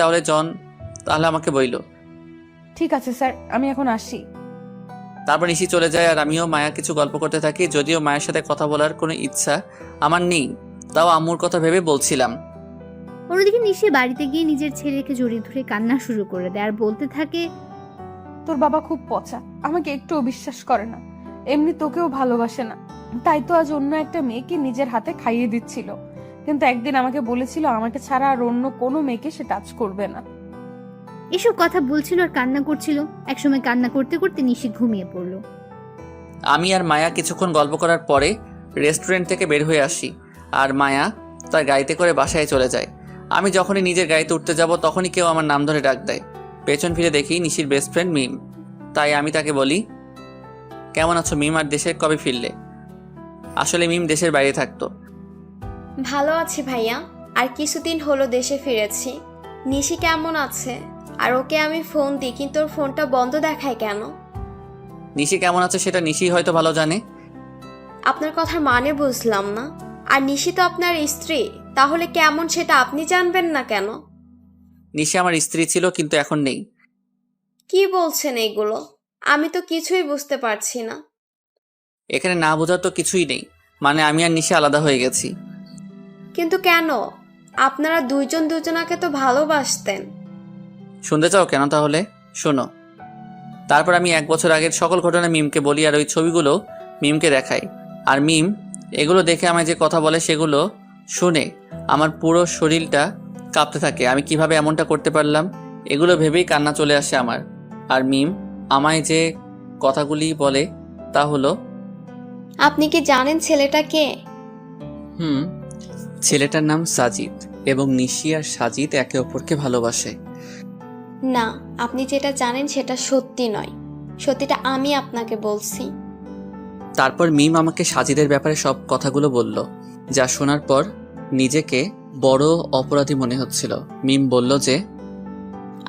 তাহলে আমাকে বইলো। ঠিক আছে স্যার, আমি এখন আসি। তারপর নিশি চলে যায় আর আমিও মায়া কিছু গল্প করতে থাকি। যদিও মায়ের সাথে কথা বলার কোনো ইচ্ছা আমার নেই, তাও আম্মুর কথা ভেবে বলছিলাম। অন্যদিকে নিশি বাড়িতে গিয়ে নিজের ছেলেকে জড়িয়ে ধরে কান্না শুরু করে দেয় আর বলতে থাকে, তোর বাবা খুব পচা, আমাকে একটুও বিশ্বাস করে না, এমনি তোকেও ভালোবাসে না, তাই তো আজ অন্য একটা মেয়েকে নিজের হাতে খাইয়ে দিচ্ছিল। কিন্তু একদিন আমাকে বলেছিল আমাকে ছাড়া আর অন্য কোনো মেয়েকে সে টাচ করবে না। এসব কথা বলছিল আর কান্না করছিল। একসময় কান্না করতে করতে নিশি ঘুমিয়ে পড়লো। আমি আর মায়া কিছুক্ষণ গল্প করার পরে রেস্টুরেন্ট থেকে বের হয়ে আসি, আর মায়া তার গাড়িতে করে বাসায় চলে যায়। আমি যখনই নিজের গাড়িতে উঠতে যাব তখনই কেউ আমার নাম ধরে ডাক দেয়। পেছন ফিরে দেখি নিশির বেস্ট ফ্রেন্ড মিম। তাই আমি তাকে বলি, কেমন আছো মিম, আর দেশে কবে ফিরলে? আসলে মিম দেশের বাইরে থাকতো। ভালো আছি ভাইয়া, আর কিছুদিন হলো দেশে ফিরেছি। নিশি কেমন আছে? আর ওকে আমি ফোন দিই কিন্তু ওর ফোনটা বন্ধ দেখায় কেন? নিশি কেমন আছে সেটা নিশি হয়তো ভালো জানে। আপনার কথার মানে বুঝলাম না। আর নিশি তো আপনার স্ত্রী, তাহলে কেমন সেটা আপনি জানবেন না কেন? নিশি আমার স্ত্রী ছিল, কিন্তু এখন নেই। কি বলছেন এগুলো? আমি তো কিছুই বুঝতে পারছি না। এখানে না বোঝার তো কিছুই নেই, মানে আমি আর নিশি আলাদা হয়ে গেছি। কিন্তু কেন? আপনারা দুইজন দুজনাকে তো ভালোবাসতেন। শুনতে চাও কেন? তাহলে শোনো। তারপর আমি 1 বছর আগের সকল ঘটনা মিমকে বলি, আর ওই ছবিগুলো মিমকে দেখাই। আর মিম এগুলো দেখে আমায় যে কথা বলে সেগুলো শুনে আমার পুরো শরীরটা কাঁপতে থাকে। আমি কিভাবে এমনটা করতে পারলাম এগুলো ভেবেই কান্না চলে আসে আমার। আর মিম আমায় যে কথাগুলি বলে তা হলো, আপনি কি জানেন ছেলেটা কে? ছেলেটার নাম সাজিদ, এবং নিশি আর সাজিদ একে অপরকে ভালোবাসে। না, আপনি যেটা জানেন সেটা সত্যি নয়, সত্যিটা আমি আপনাকে বলছি। তারপর মিম আমাকে সাজিদের ব্যাপারে সব কথাগুলো বলল, যা শোনার পর নিজেকে বড় অপরাধী মনে হচ্ছিল। মিম বলল যে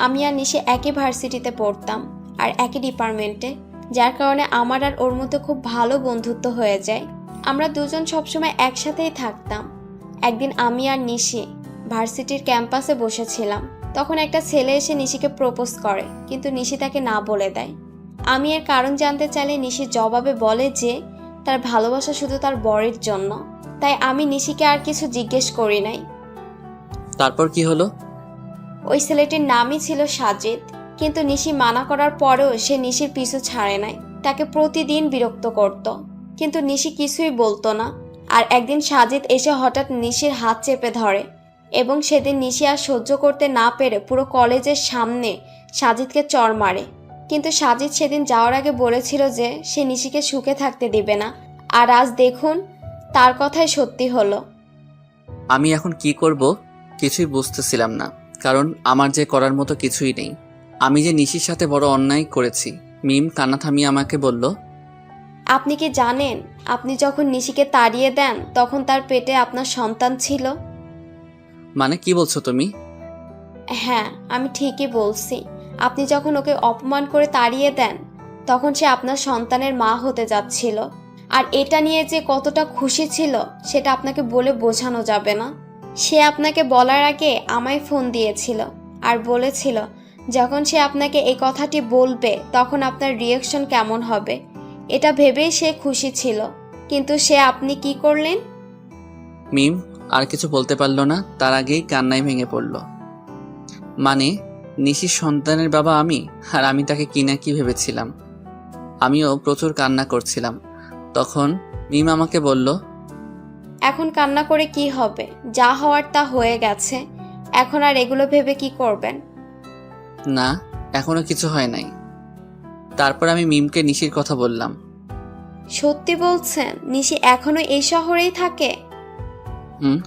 আমি আর নিশি একই ভার্সিটিতে পড়তাম আর একই ডিপার্টমেন্টে, যার কারণে আমার আর ওর মধ্যে খুব ভালো বন্ধুত্ব হয়ে যায়। আমরা দুজন সবসময় একসাথেই থাকতাম। একদিন আমি আর নিশি ভার্সিটির ক্যাম্পাসে বসেছিলাম, তখন একটা ছেলে এসে নিশিকে প্রপোজ করে, কিন্তু নিশি তাকে না বলে দেয়। আমি এর কারণ জানতে চাইলে নিশি জবাবে বলে যে তার ভালোবাসা শুধু তার বরের জন্য। তাই আমি নিশিকে আর কিছু জিজ্ঞেস করি নাই। তারপর কি হলো? ওই ছেলেটির নামই ছিল সাজিদ, কিন্তু নিশি মানা করার পরেও সে নিশির পিছু ছাড়ে নাই, তাকে প্রতিদিন বিরক্ত করত। কিন্তু নিশি কিছুই বলতো না। আর একদিন সাজিদ এসে হঠাৎ নিশির হাত চেপে ধরে এবং সেদিন নিশি আর সহ্য করতে না পেরে পুরো কলেজের সামনে সাজিদকে চড় মারে। কিন্তু সাজিদ সেদিন যাওয়ার আগে বলেছিল যে সে নিশিকে সুখে থাকতে দিবে না, আর আজ দেখুন তার কথাই সত্যি হলো। আমি এখন কি করব কিছুই বুঝতেছিলাম না, কারণ আমার যে করার মতো কিছুই নেই। আমি যে নিশির সাথে বড় অন্যায় করেছি। মিম কান্না থামিয়ে আমাকে বলল, আপনি কি জানেন আপনি যখন নিশিকে তাড়িয়ে দেন তখন তার পেটে আপনার সন্তান ছিল? মানে কি বলছো তুমি? হ্যাঁ, আমি ঠিকই বলছি। আপনি যখন ওকে অপমান করে তাড়িয়ে দেন তখন সে আপনার সন্তানের মা হতে যাচ্ছিল। আর এটা নিয়ে যে কতটা খুশি ছিল সেটা আপনাকে বলে বোঝানো যাবে না। সে আপনাকে বলার আগে আমায় ফোন দিয়েছিল আর বলেছিল যখন সে আপনাকে এই কথাটি বলবে তখন আপনার রিয়াকশন কেমন হবে, এটা ভেবেই সে খুশি ছিল। কিন্তু আপনি কি করলেন? মিম আর কিছু বলতে পারলো না, তার আগেই কান্নায় ভেঙে পড়ল। মানে নিশির সন্তানের বাবা আমি, আর আমি তাকে কি না কি ভেবেছিলাম। আমিও প্রচুর কান্না করছিলাম। তখন মিম আমাকে বলল, এখন কান্না করে কি হবে? যা হওয়ার তা হয়ে গেছে। এখন আর এগুলো ভেবে কি করবেন? না, এখনো কিছু হয় নাই। তারপর আমি মিমকে নিশির কথা বললাম। সত্যি বলছেন? নিশি এখনো এই শহরেই থাকে?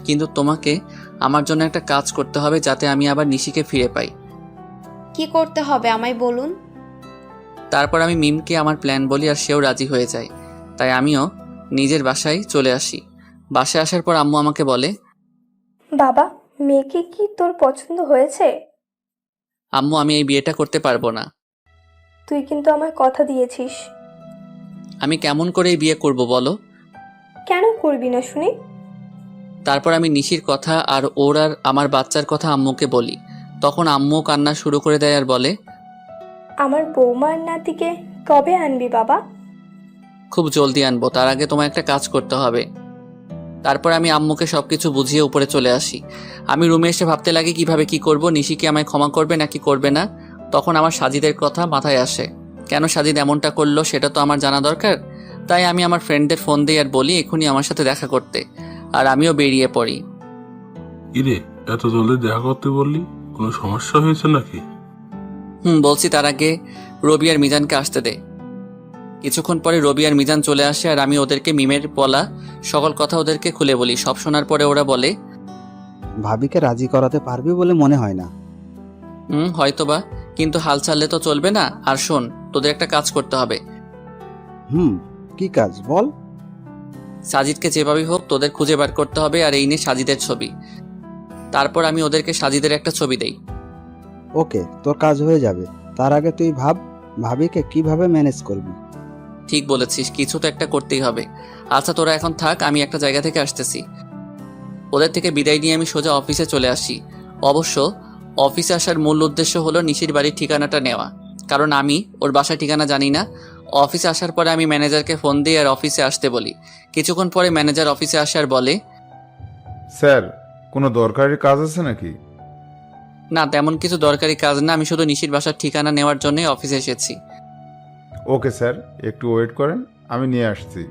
কিন্তু তোমাকে আমার জন্য একটা কাজ করতে হবে যাতে আমি আবার নিশিকে ফিরে পাই। কি করতে হবে আমায় বলুন। তারপর আমি মিমকে আমার প্ল্যান বলি আর সেও রাজি হয়ে যায়। তাই আমিও নিজের বাসায় চলে আসি। বাসায় আসার পর আম্মু আমাকে বলে, বাবা, মেয়েকে কি তোর পছন্দ হয়েছে? আম্মু আমি এই বিয়েটা করতে পারবো না। তুই কিন্তু আমায় কথা দিয়েছিস। আমি কেমন করে এই বিয়ে করব বলো? কেন করবি না শুনি? তারপর আমি নিশির কথা আর ওর আর আমার বাচ্চার কথা আম্মুকে বলি। তখন আম্মু কান্না শুরু করে দেয় আর বলে, আমার বৌমার নাতিকে কবে আনবি বাবা? খুব জলদি আনবো, তার আগে তোমার একটা কাজ করতে হবে। তারপর আমি আম্মুকে সবকিছু বুঝিয়ে উপরে চলে আসি। আমি রুমে এসে ভাবতে লাগি কিভাবে কি করব, নিশি কি আমায় ক্ষমা করবে নাকি করবে না। তখন আমার সাজিদের কথা মাথায় আসে। কেন সাজিদ এমনটা করলো সেটা তো আমার জানা দরকার। তাই আমি আমার ফ্রেন্ডদের ফোন দিই আর বলি এখনই আমার সাথে দেখা করতে, আর আমিও বেরিয়ে পড়ি। ইরে, এত জলদি দেখা করতে বললি? কোনো সমস্যা হয়েছে নাকি? বলছি, তার আগে রবি আর মিজানকে আসতে দে। কিছুক্ষণ পরে রবি আর মিজান চলে আসে আর আমি ওদেরকে মিমের বলা সকল কথা ওদেরকে খুলে বলি। সব শোনার পরে ওরা বলে, ভাবিকে রাজি করাতে পারবি বলে মনে হয় না। হয়তোবা, কিন্তু হাল ছাড়লে তো চলবে না। আর শোন, তোদের একটা কাজ করতে হবে। কি কাজ বল? সাজিদকে যেভাবেই হোক তোদের খুঁজে বার করতে হবে, আর এই নিয়ে সাজিদের ছবি। তারপর আমি ওদেরকে সাজিদের একটা ছবি দেই। ওকে, তোর কাজ হয়ে যাবে। তার আগে তুই ভাব ভাবিকে কিভাবে ম্যানেজ করবি। ঠিক বলেছিস, কিছু তো একটা করতেই হবে। আচ্ছা তোরা এখন থাক, আমি একটা জায়গা থেকে আসতেছি। ওদের থেকে বিদায় নিয়ে আমি সোজা অফিসে চলে আসি। অবশ্য অফিসে আসার মূল উদ্দেশ্য হলো নিশির বাড়ির ঠিকানাটা নেওয়া, কারণ আমি ওর বাসার ঠিকানা জানি না। অফিসে আসার পরে আমি ম্যানেজারকে ফোন দিই আর অফিসে আসতে বলি। কিছুক্ষণ পরে ম্যানেজার অফিসে আসে আর বলে, স্যার, কোনো দরকারি কাজ আছে নাকি? না, তেমন কিছু দরকারি কাজ না, আমি শুধু নিশির বাসার ঠিকানা নেওয়ার জন্যই অফিসে এসেছি। ওকে স্যার, একটু ওয়েট করেন, আমি নিয়ে আসছি।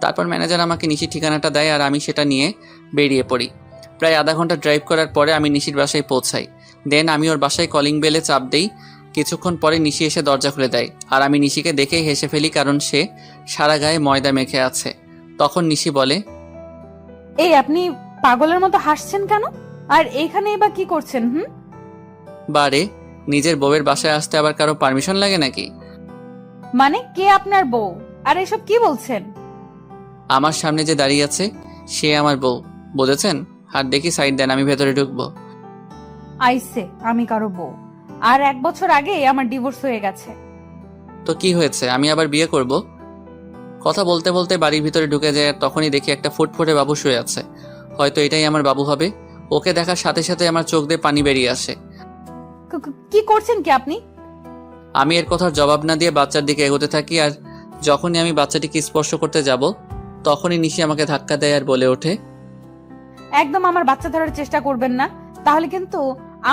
তারপর ম্যানেজার আমাকে নিশির ঠিকানাটা দেয় আর আমি সেটা নিয়ে বেরিয়ে পড়ি। প্রায় আধা ঘন্টা ড্রাইভ করার পরে আমি নিশির বাসায় পৌঁছাই। দেন আমি ওর বাসায় কলিং বেলে চাপ দেই। কিছুক্ষণ পরে নিশি এসে দরজা খুলে দেয় আর আমি নিশিকে দেখেই হেসে ফেলি, কারণ সে সারা গায়ে ময়দা মেখে আছে। তখন নিশি বলে, এই আপনি পাগলের মতো হাসছেন কেন? আর এইখানে বা কি করছেন? বারে, নিজের বউয়ের বাসায় আসতে আবার কারো পারমিশন লাগে নাকি? মানে কে আপনার বউ? আর এসব কি বলছেন? আমার সামনে যে দাঁড়িয়ে আছে সে আমার বউ, বুঝেছেন? আর দেখি সাইড দেন, আমি ভেতরে ঢুকবো। আইসে আমি কারো বউ? আর 1 বছর আগে আমার ডিভোর্স হয়ে গেছে। তো কি হয়েছে, আমি আবার বিয়ে করব? কথা বলতে বলতে বাড়ির ভিতরে ঢুকে যায়, আর তখনই দেখি একটা ফুটফুটে বাবু শুয়ে আছে। হয়তো এটাই আমার বাবু হবে। ওকে দেখার সাথে সাথে আমার চোখ দিয়ে পানি বেরিয়ে আসে। কি করছেন কি আপনি? আমি এর কথার জবাব না দিয়ে বাচ্চার দিকে এগোতে থাকি, আর যখনই আমি বাচ্চাটিকে স্পর্শ করতে যাব তখনই নিশি আমাকে ধাক্কা দেয় আর বলে ওঠে, একদম আমার বাচ্চা ধরার চেষ্টা করবেন না, তাহলে কিন্তু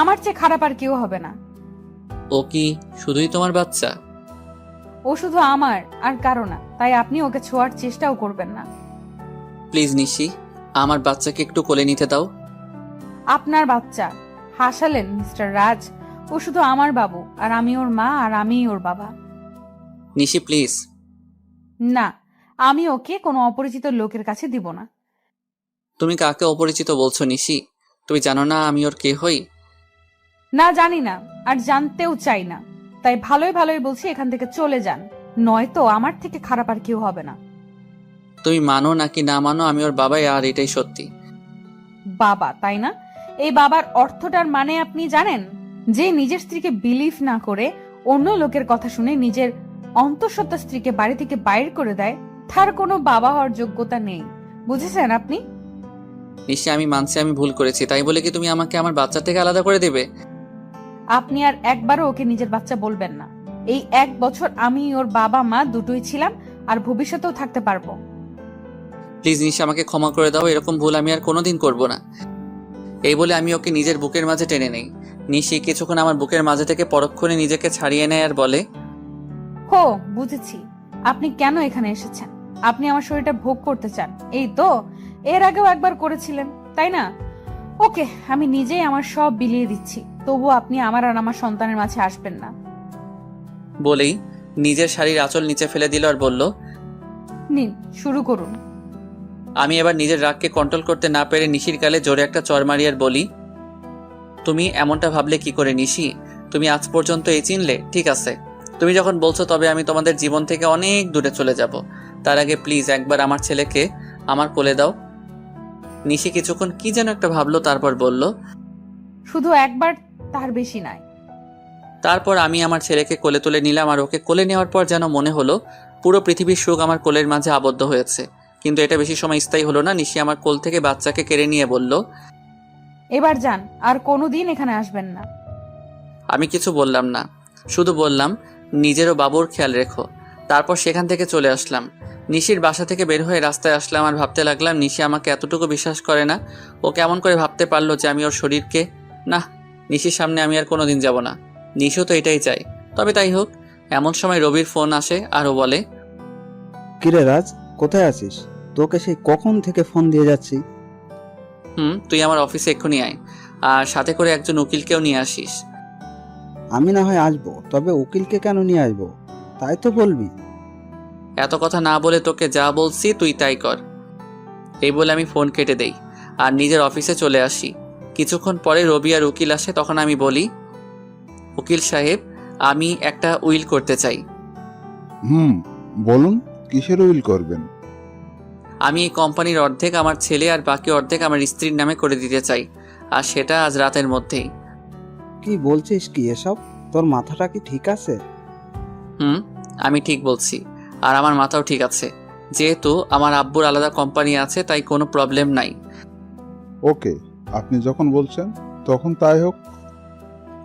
আমার চেয়ে খারাপ আর কেউ হবে না। ও কি শুধুই তোমার বাচ্চা? ও শুধু আমার আর কারো না। তাই আপনি ওকে ছোঁয়ার চেষ্টাও করবেন না। প্লিজ নিশি, আমার বাচ্চাকে একটু কোলে নিতে দাও। আপনার বাচ্চা? হাসালেন মিস্টার রাজ। ও শুধু আমার বাবু, আর আমি ওর মা, আর আমিই ওর বাবা। নিশি প্লিজ। না, আমি ওকে কোনো অপরিচিত লোকের কাছে দিব না। তুমি কাকে অপরিচিত বলছো নিশি? তুমি জানো না আমি ওর কে হই? না, জানি না, আর জানতেও চাই না। তাই ভালোই ভালোই বলছি, এখান থেকে চলে যান, নয়তো আমার থেকে খারাপ আর কেউ হবে না। তুমি মানো নাকি না মানো, আমি ওর বাবাই, আর এটাই সত্যি। বাবা, তাই না? এই বাবার অর্থটার মানে আপনি জানেন? যে নিজের স্ত্রীকে বিলিভ না করে অন্য লোকের কথা শুনে নিজের অন্তঃসত্ত্বা স্ত্রীকে বাড়ি থেকে বাইর করে দেয়, তার কোনো বাবা হওয়ার যোগ্যতা নেই। বুঝেছেন আপনি? নিশ্চয় আমি মানছি আমি ভুল করেছি, তাই বলে কি তুমি আমাকে আমার বাচ্চা থেকে আলাদা করে দেবে? আপনি আর একবারও ওকে নিজের বাচ্চা বলবেন না। এই 1 বছর আমি ওর বাবা মা দুটোই ছিলাম, আর ভবিষ্যতেও থাকতে পারবো। প্লিজ নিশি, আমাকে ক্ষমা করে দাও, এরকম ভুল আমি আর কোনোদিন করব না। এই বলে আমি ওকে নিজের বুকের মাঝে টেনে নেই। নিশি কিছুক্ষণ আমার বুকের মাঝে থেকে পরক্ষণে নিজেকে ছাড়িয়ে নেয় আর বলে, হো, বুঝেছি আপনি কেন এখানে এসেছেন। আপনি আমার শরীরটা ভোগ করতে চান, এই তো? এর আগেও একবার করেছিলেন, তাই না? ওকে, আমি নিজেই আমার সব বিলিয়ে দিচ্ছি, তবুও আপনি আমার আর আমার সন্তানের মাঝে আসবেন না। বলেই নিজের শাড়ির আঁচল নিচে ফেলে দিল আর বলল, নিন, শুরু করুন। আমি এবার নিজের রাগকে কন্ট্রোল করতে না পেরে নিশির গালে জোরে একটা চড় মারি আর বলি, তুমি এমনটা ভাবলে কি করে নিশি? তুমি আজ পর্যন্ত এই চিনলে? ঠিক আছে, তুমি যখন বলছো তবে আমি তোমাদের জীবন থেকে অনেক দূরে চলে যাব। তার আগে প্লিজ একবার আমার ছেলেকে আমার কোলে দাও। নিশি কিছুক্ষণ কি যেন একটা ভাবলো, তারপর বলল, শুধু একবার, তার বেশি নাই। তারপর আমি আমার ছেলেকে কোলে তুলে নিলাম, আর ওকে কোলে নেওয়ার পর যেন মনে হলো পুরো পৃথিবীর সুখ আমার কোলের মাঝে আবদ্ধ হয়েছে। কিন্তু এটা বেশি সময় স্থায়ী হলো না। নিশি আমার কোল থেকে বাচ্চাকে কেড়ে নিয়ে বলল, এবার যান, আর কোনোদিন এখানে আসবেন না। আমি কিছু বললাম না, শুধু বললাম নিজেরও বাবুর খেয়াল রেখো। তারপর সেখান থেকে চলে আসলাম। নিশির বাসা থেকে বের হয়ে রাস্তায় আসলাম আর ভাবতে লাগলাম, নিশি আমাকে এতটুকু বিশ্বাস করে না। ও কেমন করে ভাবতে পারলো যে আমি ওর শরীরকে, না, নিশির সামনে আমি আর কোনোদিন যাব না। নিশিও তো এটাই চাই। তবে তাই হোক। এমন সময় রবির ফোন আসে আর ও বলে, কিরে রাজ, কোথায় আছিস? তোকে সেই কখন থেকে ফোন দিয়ে যাচ্ছি। তুই আমার অফিসে এক্ষুনি আয়, আর সাথে করে একজন উকিলকেও নিয়ে আসিস। আমি না হয় আসবো, তবে উকিলকে কেন নিয়ে আসবো তাই তো বলবি। এত কথা না বলে তোকে যা বলছি তুই তাই কর। এই বলে আমি ফোন কেটে দেই আর নিজের অফিসে চলে আসি। কিছুক্ষণ পরে রবি আর উকিল আসে। তখন আমি বলি, উকিল সাহেব, আমি একটা উইল করতে চাই। বলুন, কিসের উইল করবেন? আমি এই কোম্পানির অর্ধেক আমার ছেলে আর বাকি অর্ধেক আমার স্ত্রীর নামে করে দিতে চাই, আর সেটা আজ রাতের মধ্যেই। কি বলছিস কি এসব? তোর মাথাটা কি ঠিক আছে? আমি ঠিক বলছি, আর আমার মাথাও ঠিক আছে। যেহেতু আমার আব্বুর আলাদা কোম্পানি আছে, তাই কোনো প্রবলেম নাই। ওকে, আপনি যখন বলছেন তখন তাই হোক।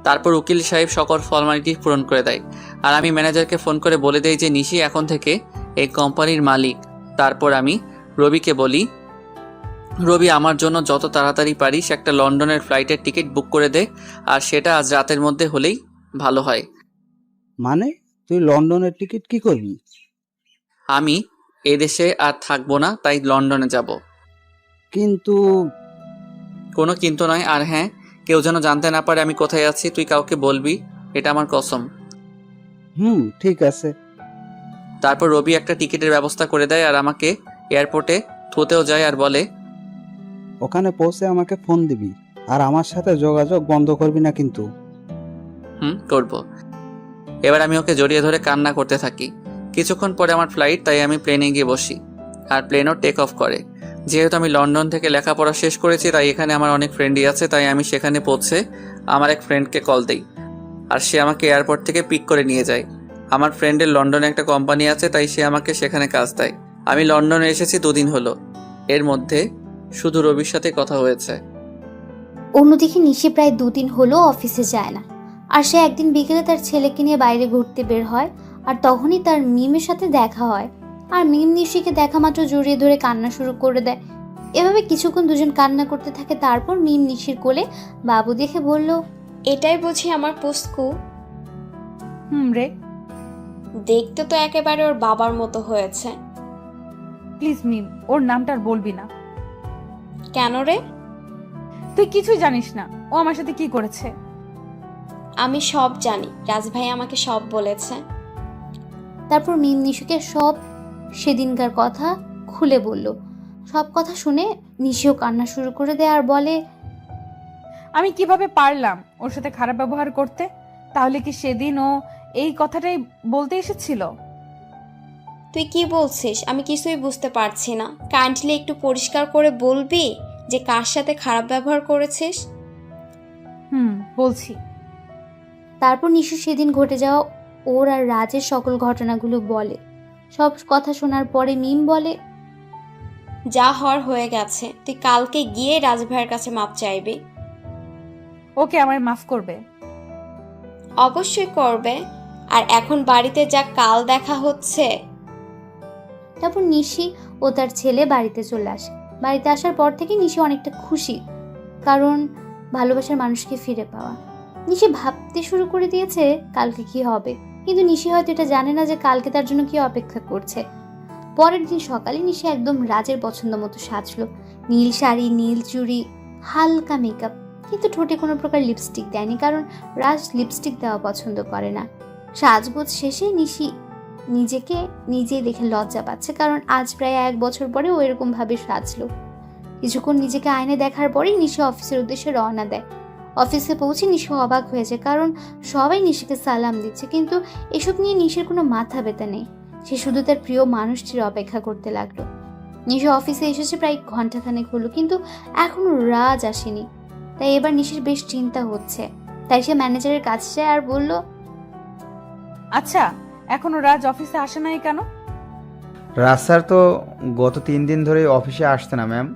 তারপর উকিল সাহেব সকল ফর্মালিটি পূরণ করে দেয়, আর আমি ম্যানেজারকে ফোন করে বলে দেই যে নিশি এখন থেকে এই কোম্পানির মালিক। তারপর আমি রবিকে বলি, রবি আমার জন্য যত তাড়াতাড়ি পারিস একটা লন্ডনের ফ্লাইটের টিকিট বুক করে দে, আর সেটা আজ রাতের মধ্যে হলেই ভালো হয়। মানে তুই লন্ডনের টিকিট কি করবি? আমি এদেশে আর থাকবো না, তাই লন্ডনে যাব। কিন্তু কোনো কিন্তু নয়। আর হ্যাঁ, কেউ যেন জানতে না পারে আমি কোথায় আছি। তুই কাউকে বলবি, এটা আমার কসম। ঠিক আছে। তারপর রবি একটা টিকিটের ব্যবস্থা করে দেয় আর আমাকে এয়ারপোর্টে থুতেও যায় আর বলে, ওখানে পৌঁছে আমাকে ফোন দিবি, আর আমার সাথে যোগাযোগ বন্ধ করবি না কিন্তু। করব। এবার আমি ওকে জড়িয়ে ধরে কান্না করতে থাকি। কিছুক্ষণ পরে আমার ফ্লাইট, তাই আমি প্লেনে গিয়ে বসি, আর প্লেনও টেক অফ করে। যেহেতু আমি লন্ডন থেকে লেখাপড়া শেষ করেছি, তাই এখানে আমার অনেক ফ্রেন্ডই আছে, তাই আমি সেখানে পৌঁছে আমার এক ফ্রেন্ডকে কল দিই, আর সে আমাকে এয়ারপোর্ট থেকে পিক করে নিয়ে যায়। আমার ফ্রেন্ডের লন্ডনে একটা কোম্পানি আছে, তাই সে আমাকে সেখানে কাজ দেয়। আমি লন্ডনে এসেছি 2 দিন হলো। এর মধ্যে শুধু রবির সাথে কথা হয়েছে। অন্যদিকে নিশি প্রায় 2 দিন হলো অফিসে যায় না, আর সে একদিন বিকেলে তার ছেলেকে নিয়ে বাইরে ঘুরতে বের হয়, আর তখনই তার মিমের সাথে দেখা হয়। আর মিম নিশিকে দেখা মাত্র জড়িয়ে ধরে কান্না শুরু করে দেয়। এভাবে কিছুক্ষণ দুজন কান্না করতে থাকে। তারপর মিম নিশির কোলে বাবু দেখে বলল, এটাই বুঝি আমার পুস্কু? রে। দেখতে তো একেবারে ওর বাবার মতো হয়েছে। প্লিজ মিম, ওর নামটা আর বলবি না। কেন রে? তুই কিছুই জানিস না ও আমার সাথে কি করেছে। আমি সব জানি, রাজ ভাই আমাকে সব বলেছে। তারপর মিম নিশুকে সব সেদিনকার কথা খুলে বলল। সব কথা শুনে নিশিও কান্না শুরু করে দেয় আর বলে, আমি কিভাবে পারলাম ওর সাথে খারাপ ব্যবহার করতে? তাহলে কি সেদিন ও এই কথাটাই বলতে এসেছিল? তুই কি বলছিস? আমি কিছুই বুঝতে পারছি না। কাইন্ডলি একটু পরিষ্কার করে বলবি যে কার সাথে খারাপ ব্যবহার করেছিস? বলছি। তারপর নিশু সেদিন ঘটে যাওয়া ওর আর রাজের সকল ঘটনাগুলো বলে। সব কথা শোনার পরে মিম বলে, যা হওয়ার হয়ে গেছে, তুই কালকে গিয়ে রাজ ভাইয়ের কাছে মাপ চাইবি। ওকে আমায় মাফ করবে? অবশ্যই করবে। আর এখন বাড়িতে যা, কাল দেখা হচ্ছে। তারপর নিশি ও তার ছেলে বাড়িতে চলে আসে। বাড়িতে আসার পর থেকে নিশি অনেকটা খুশি, কারণ ভালোবাসার মানুষকে ফিরে পাওয়া। নিশি ভাবতে শুরু করে দিয়েছে কালকে কি হবে, কিন্তু নিশি হয়তো এটা জানে না যে কালকে তার জন্য কি অপেক্ষা করছে। পরের দিন সকালে নিশি একদম রাজের পছন্দ মতো সাজলো। নীল শাড়ি, নীল চুড়ি, হালকা মেকআপ, কিন্তু ঠোঁটে কোনো প্রকার লিপস্টিক দেয়নি, কারণ রাজ লিপস্টিক দেওয়া পছন্দ করে না। সাজগোজ শেষে নিশি নিজেকে নিজেই দেখে লজ্জা পাচ্ছে, কারণ আজ প্রায় 1 বছর পরে ও এরকম ভাবে সাজলো। কিছুক্ষণ নিজেকে আয়নায় দেখার পরেই নিশি অফিসের উদ্দেশ্যে রওনা দেয়। অফিসে পৌঁছে নিশি অবাক হয়ে যায়, কারণ সবাই নিশিকে সালাম দিচ্ছে, কিন্তু এসব নিয়ে নিশির কোনো মাথা ব্যথা নেই। সে শুধু তার প্রিয় মানুষটির অপেক্ষা করতে লাগলো। নিশি অফিসে এসেছে প্রায় ঘন্টাখানেক হলো, কিন্তু এখনো রাজ আসেনি। তাই এবার নিশির বেশ চিন্তা হচ্ছে। তাই সে ম্যানেজারের কাছে যায় আর বলল, আচ্ছা, এখনো রাজ অফিসে আসে নাই কেন? রাজ স্যার তো গত 3 দিন ধরে অফিসে আসছে না ম্যাম।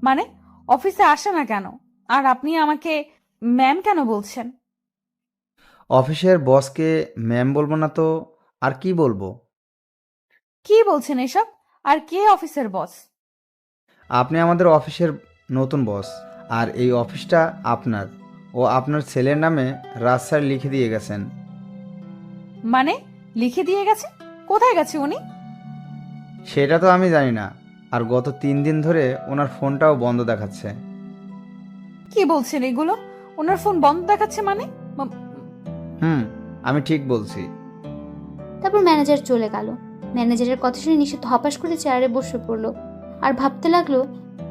মানে অফিসে আসে না কেন? আর আপনি আমাকে ম্যাম কেন বলছেন? অফিসের বসকে ম্যাম বলবো না তো আর কি বলবো? কি বলছেন এসব? আর কে অফিসের বস? আপনি আমাদের অফিসের নতুন বস, আর এই অফিসটা আপনার ও আপনার ছেলের নামে রাজ স্যার লিখে দিয়ে গেছেন। মানে লিখে দিয়ে গেছে? কোথায় গেছে উনি? সেটা তো আমি জানি না, আর গত 3 দিন ধরে ওনার ফোনটাও বন্ধ দেখাচ্ছে। কি বলছেন এগুলো? ওনার ফোন বন্ধ দেখাচ্ছে মানে? আমি ঠিক বলছি। তারপর ম্যানেজার চলে গেল। ম্যানেজারের কথা শুনে নিশি ধপাস করে চেয়ারে বসে পড়লো আর ভাবতে লাগলো,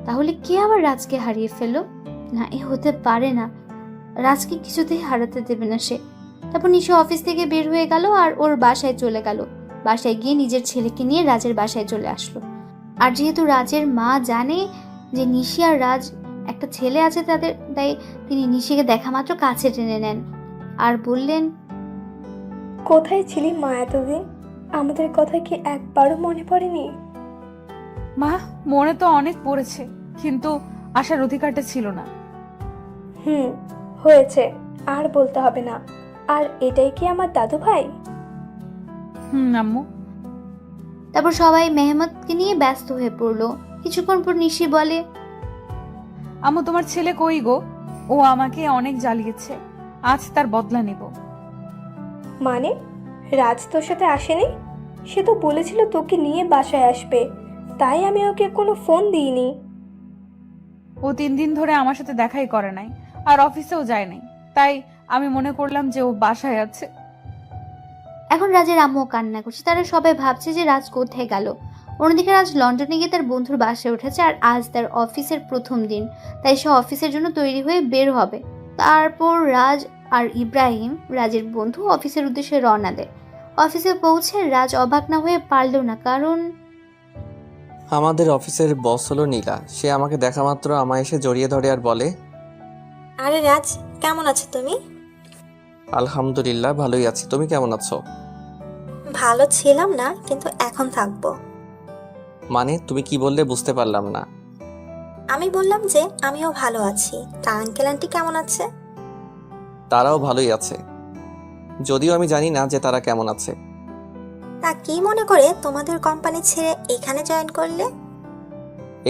তাহলে কে আবার রাজকে হারিয়ে ফেললো? না, এ হতে পারে না, রাজকে কিছুতেই হারাতে দেবে না সে। তারপর নিশি অফিস থেকে বের হয়ে গেল আর ওর বাসায় চলে গেল। বাসায় গিয়ে নিজের ছেলেকে নিয়ে রাজের বাসায় চলে আসলো। আর যেহেতু রাজের মা জানে যে নিশি আর রাজ একটা ছেলে আছে তাদের, তাই তিনি নিশিকে দেখা মাত্র কাছে টেনে নেন আর বললেন, কোথায় ছিলি মা এতদিন? আমাদের কথা কি একবারও মনে পড়েনি? মা, মনে তো অনেক পড়েছে, কিন্তু আসার অধিকারটা ছিল না। হয়েছে, আর বলতে হবে না। আর এটাই কি আমার দাদু ভাই? আম্মু। তারপর সবাই মেহমতকে নিয়ে ব্যস্ত হয়ে পড়লো। কিছুক্ষণ পর নিশি বলে, আম্মু, তোমার ছেলে কই গো? ও আমাকে অনেক জ্বালিয়েছে, আজ তার বদলা নেব। মানে রাজ তোর সাথে আসেনি? সে তো বলেছিল তোকে নিয়ে বাসায় আসবে, তাই আমি ওকে কোনো ফোন দিইনি। ও 3 দিন ধরে আমার সাথে দেখাই করে নাই, আর অফিসেও যায় নাই, তাই আমি মনে করলাম যে ও বাসায় আছে। এখন রাজের আম্মু কান্না করছে। তারা সবাই ভাবছে যে রাজ কোথায় গেল। অন্যদিকে রাজ লন্ডনে গিয়ে তার বন্ধুর বাসায় উঠেছে, আর আজ তার অফিসের প্রথম দিন, তাই সে অফিসের জন্য তৈরি হয়ে বের হবে। তারপর রাজ আর ইব্রাহিম, রাজের বন্ধু, অফিসের উদ্দেশ্যে রওনা দেয়। অফিসে পৌঁছে রাজ অবাক না হয়ে পারল না, কারণ আমাদের অফিসের বস হলো নীলা। সে আমাকে দেখা মাত্র আমায় এসে জড়িয়ে ধরে আর বলে, আরে রাজ, কেমন আছো তুমি? আলহামদুলিল্লাহ, ভালোই আছি। তুমি কেমন আছো? ভালো ছিলাম না, কিন্তু এখন থাকবো। মানে তুমি কি বললে বুঝতে পারলাম না। আমি বললাম যে আমিও ভালো আছি। তা আঙ্কেল আন্টি কেমন আছে? তারাও ভালোই আছে, যদিও আমি জানি না যে তারা কেমন আছে। তা কি মনে করে তোমাদের কোম্পানি ছেড়ে এখানে জয়েন করলে?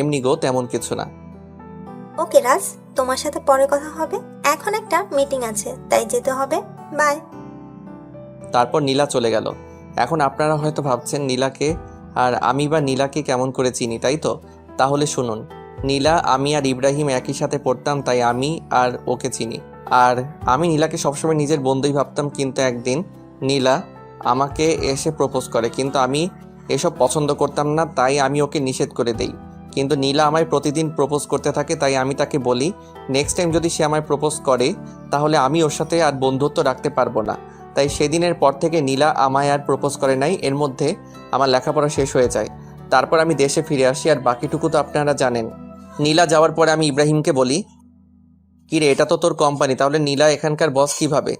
এমনি গো, তেমন কিছু না। ওকে রাজ, তোমার সাথে পরে কথা হবে। এখন একটা মিটিং আছে, তাই যেতে হবে। বাই। তারপর নীলা চলে গেল। এখন আপনারা হয়তো ভাবছেন নীলাকে আর আমি বা নীলাকে কেমন করে চিনি, তাই তো? তাহলে শুনুন, নীলা, আমি আর ইব্রাহিম একই সাথে পড়তাম, তাই আমি আর ওকে চিনি। আর আমি নীলাকে সবসময় নিজের বন্ধুই ভাবতাম, কিন্তু একদিন নীলা আমাকে এসে প্রপোজ করে, কিন্তু আমি এসব পছন্দ করতাম না, তাই আমি ওকে নিষেধ করে দেই। কিন্তু নীলা আমায় প্রতিদিন প্রপোজ করতে থাকে, তাই আমি তাকে বলি নেক্সট টাইম যদি সে আমায় প্রপোজ করে তাহলে আমি ওর সাথে আর বন্ধুত্ব রাখতে পারবো না। তাই সেদিনের পর থেকে নীলা আমায় আর প্রপোজ করে নাই। এর মধ্যে আমার লেখাপড়া শেষ হয়ে যায়। তারপর আমি দেশে ফিরে আসি, আর বাকিটুকু তো আপনারা জানেন। নীলা যাওয়ার পরে আমি ইব্রাহিমকে বলি, কিরে, এটা তো তোর কোম্পানি, তাহলে নীলা এখানকার বস কিভাবে?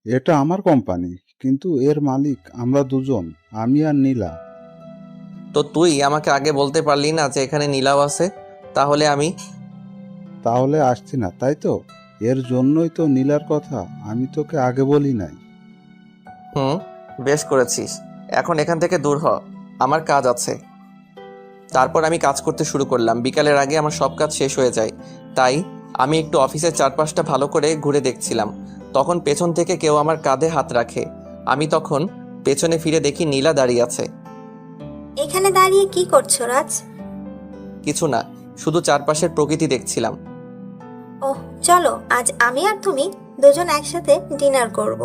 এটা আমার কোম্পানি, কিন্তু এর মালিক আমরা দুজন, আমি আর নীলা। তো তুই আমাকে আগে বলতে পারলি না যে এখানে নীলাও আছে? তাহলে আসছি না, তাই তো? এর জন্যই তো নীলার কথা আমি তোকে আগে বলি নাই। বেশ করেছিস। এখন এখান থেকে দূর হ, আমার কাজ আছে। তারপর আমি কাজ করতে শুরু করলাম। বিকালের আগে আমার সব কাজ শেষ হয়ে যায়, তাই আমি একটু অফিসের চারপাশটা ভালো করে ঘুরে দেখছিলাম। তখন পেছন থেকে কেউ আমার কাঁধে হাত রাখে। আমি তখন পেছনে ফিরে দেখি নীলা দাঁড়িয়ে আছে। এখানে দাঁড়িয়ে কি করছো রাজ? কিছু না, শুধু চারপাশের প্রকৃতি দেখছিলাম। ওহ, চলো আজ আমি আর তুমি দুজন একসাথে ডিনার করব।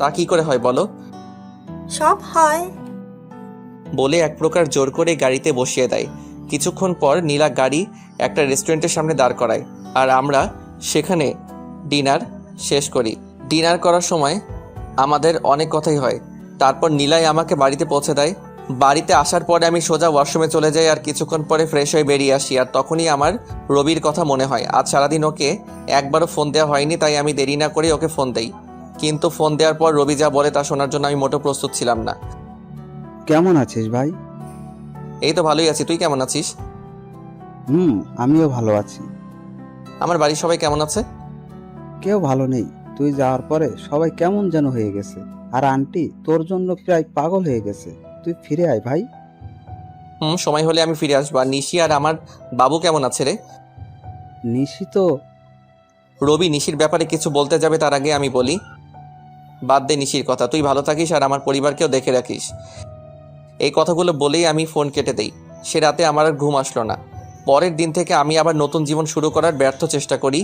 তা কি করে হয় বলো? সব হয়। বলে এক প্রকার জোর করে গাড়িতে বসিয়ে দেয়। কিছুক্ষণ পর নীলা গাড়ি একটা রেস্টুরেন্টের সামনে দাঁড় করায়, আর আমরা সেখানে ডিনার শেষ করি। ডিনার করার সময় আমাদের অনেক কথাই হয়। তারপর নীলাই আমাকে বাড়িতে পৌঁছে দেয়। বাড়িতে আসার পরে আমি সোজা ওয়াশরুমে চলে যাই, আর কিছুক্ষণ পরে ফ্রেশ হয়ে বেরিয়ে আসি। আর তখনই আমার রবির কথা মনে হয়। আজ সারাদিন ওকে একবারও ফোন দেওয়া হয়নি, তাই আমি দেরি না করে ওকে ফোন দেই। কিন্তু ফোন দেওয়ার পর রবি যা বলে তা শোনার জন্য আমি মোটেও প্রস্তুত ছিলাম না। কেমন আছিস ভাই? এই তো ভালোই আছি, তুই কেমন আছিস? আমিও ভালো আছি। আমার বাড়ির সবাই কেমন আছে? কেউ ভালো নেই। তুই যাওয়ার পরে সবাই কেমন যেন হয়ে গেছে, আর আন্টি তোর জন্য প্রায় পাগল হয়ে গেছে। তুই ফিরে আয় ভাই। সময় হলে আমি ফিরে আসবো। আর নিশি আর আমার বাবু কেমন আছে রে? নিশি তো... রবি নিশির ব্যাপারে কিছু বলতে যাবে, তার আগে আমি বলি, বাদ দে নিশির কথা, তুই ভালো থাকিস আর আমার পরিবারকেও দেখে রাখিস। এই কথাগুলো বলেই আমি ফোন কেটে দেই। সে রাতে আমার আর ঘুম আসলো না। পরের দিন থেকে আমি আবার নতুন জীবন শুরু করার ব্যর্থ চেষ্টা করি।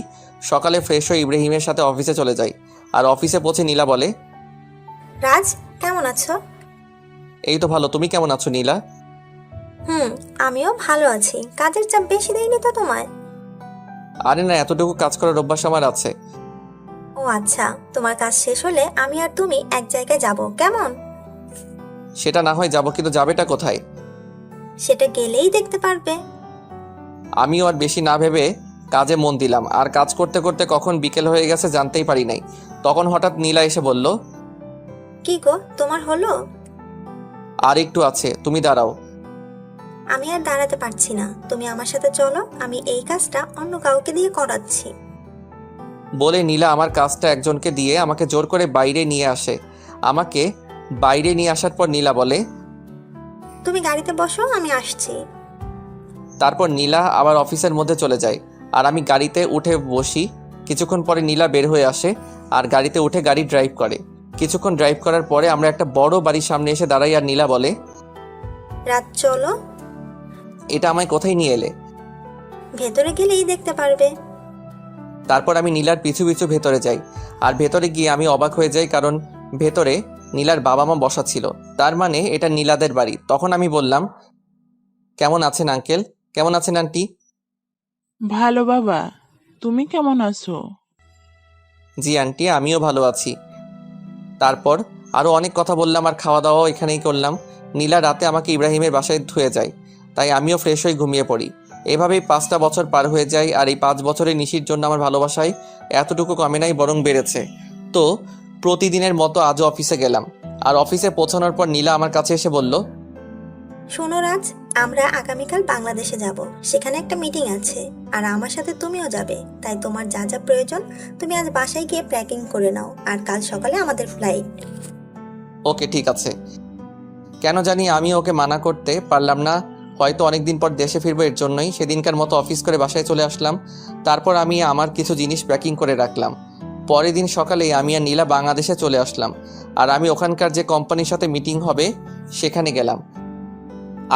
সকালে ফ্রেশ হয়ে ইব্রাহিমের সাথে অফিসে চলে যাই। আর অফিসে পৌঁছে নীলা বলে, রাজ, কেমন আছো? এই তো ভালো, তুমি কেমন আছো নীলা? আমিও ভালো আছি। কাজের চাপ বেশি দেয়নি তো তোমায়? আরে না, এতটুকু কাজ করার অভ্যাস আমার আছে। ও আচ্ছা, তোমার কাজ শেষ হলে আমি আর তুমি এক জায়গায় যাব, কেমন? সেটা না হয় যাবো, কিন্তু যাবেটা কোথায়? সেটা গেলেই দেখতে পারবে। আমিও আর বেশি না ভেবে কাজে মন দিলাম। আর কাজ করতে করতে কখন বিকেল হয়ে গেছে জানতেই পারি নাই। তখন হঠাৎ নীলা এসে বলল, কি গো, তোমার হলো? আর একটু আছে, তুমি দাঁড়াও। আমি আর দাঁড়াতে পারছি না, তুমি আমার সাথে চলো, আমি এই কাজটা অন্য কাউকে দিয়ে করাচ্ছি। বলে নীলা আমার কাজটা একজনকে দিয়ে আমাকে জোর করে বাইরে নিয়ে আসে। আমাকে বাইরে নিয়ে আসার পর নীলা বলে, তুমি গাড়িতে বসো, আমি আসছি। তারপর নীলা আবার অফিসের মধ্যে চলে যায়, আর আমি গাড়িতে উঠে বসি। কিছুক্ষণ পরে নীলা বের হয়ে আসে আর গাড়িতে উঠে গাড়ি ড্রাইভ করে। কিছুক্ষণ ড্রাইভ করার পরে আমরা একটা বড় বাড়ির সামনে এসে দাঁড়াই, আর নীলা বলে, রাত চলো। এটা আমায় কোথায় নিয়ে এলে? ভেতরে গেলেই দেখতে পারবে। তারপর আমি নীলার পিছু পিছু ভেতরে যাই। আর ভেতরে গিয়ে আমি অবাক হয়ে যাই, কারণ ভেতরে নীলার বাবা মা বসা ছিল। তার মানে এটা নীলাদের বাড়ি। তখন আমি বললাম, কেমন আছেন আঙ্কেল? কেমন আছেন আন্টি? ভালো বাবা, তুমি কেমন আছো? জি আন্টি, আমিও ভালো আছি। তারপর আরও অনেক কথা বললাম, আর খাওয়া দাওয়াও এখানেই করলাম। নীলা রাতে আমাকে ইব্রাহিমের বাসায় ধুয়ে যায়, তাই আমিও ফ্রেশ হয়ে ঘুমিয়ে পড়ি। এভাবেই 5টা বছর পার হয়ে যায়। আর এই 5 বছরে নিশির জন্য আমার ভালোবাসায় এতটুকু কমে নাই, বরং বেড়েছে। তো প্রতিদিনের মতো আজও অফিসে গেলাম। আর অফিসে পৌঁছানোর পর নীলা আমার কাছে এসে বলল, শোনো রাজ, আমরা আগামীকাল বাংলাদেশে যাব। সেখানে একটা মিটিং আছে, আর আমার সাথে তুমিও যাবে। তাই তোমার যা যা প্রয়োজন তুমি আজ বাসায় গিয়ে প্যাকিং করে নাও, আর কাল সকালে আমাদের ফ্লাইট। ওকে ঠিক আছে। কেন জানি আমি ওকে মানা করতে পারলাম না। হয়তো অনেকদিন পর দেশে ফিরবো, এর জন্যই সেদিনকার মতো অফিস করে বাসায় চলে আসলাম। তারপর আমি আমার কিছু জিনিস প্যাকিং করে রাখলাম। পরের দিন সকালেই আমি আর নীলা বাংলাদেশে চলে আসলাম, আর আমি ওখানকার যে কোম্পানির সাথে মিটিং হবে সেখানে গেলাম।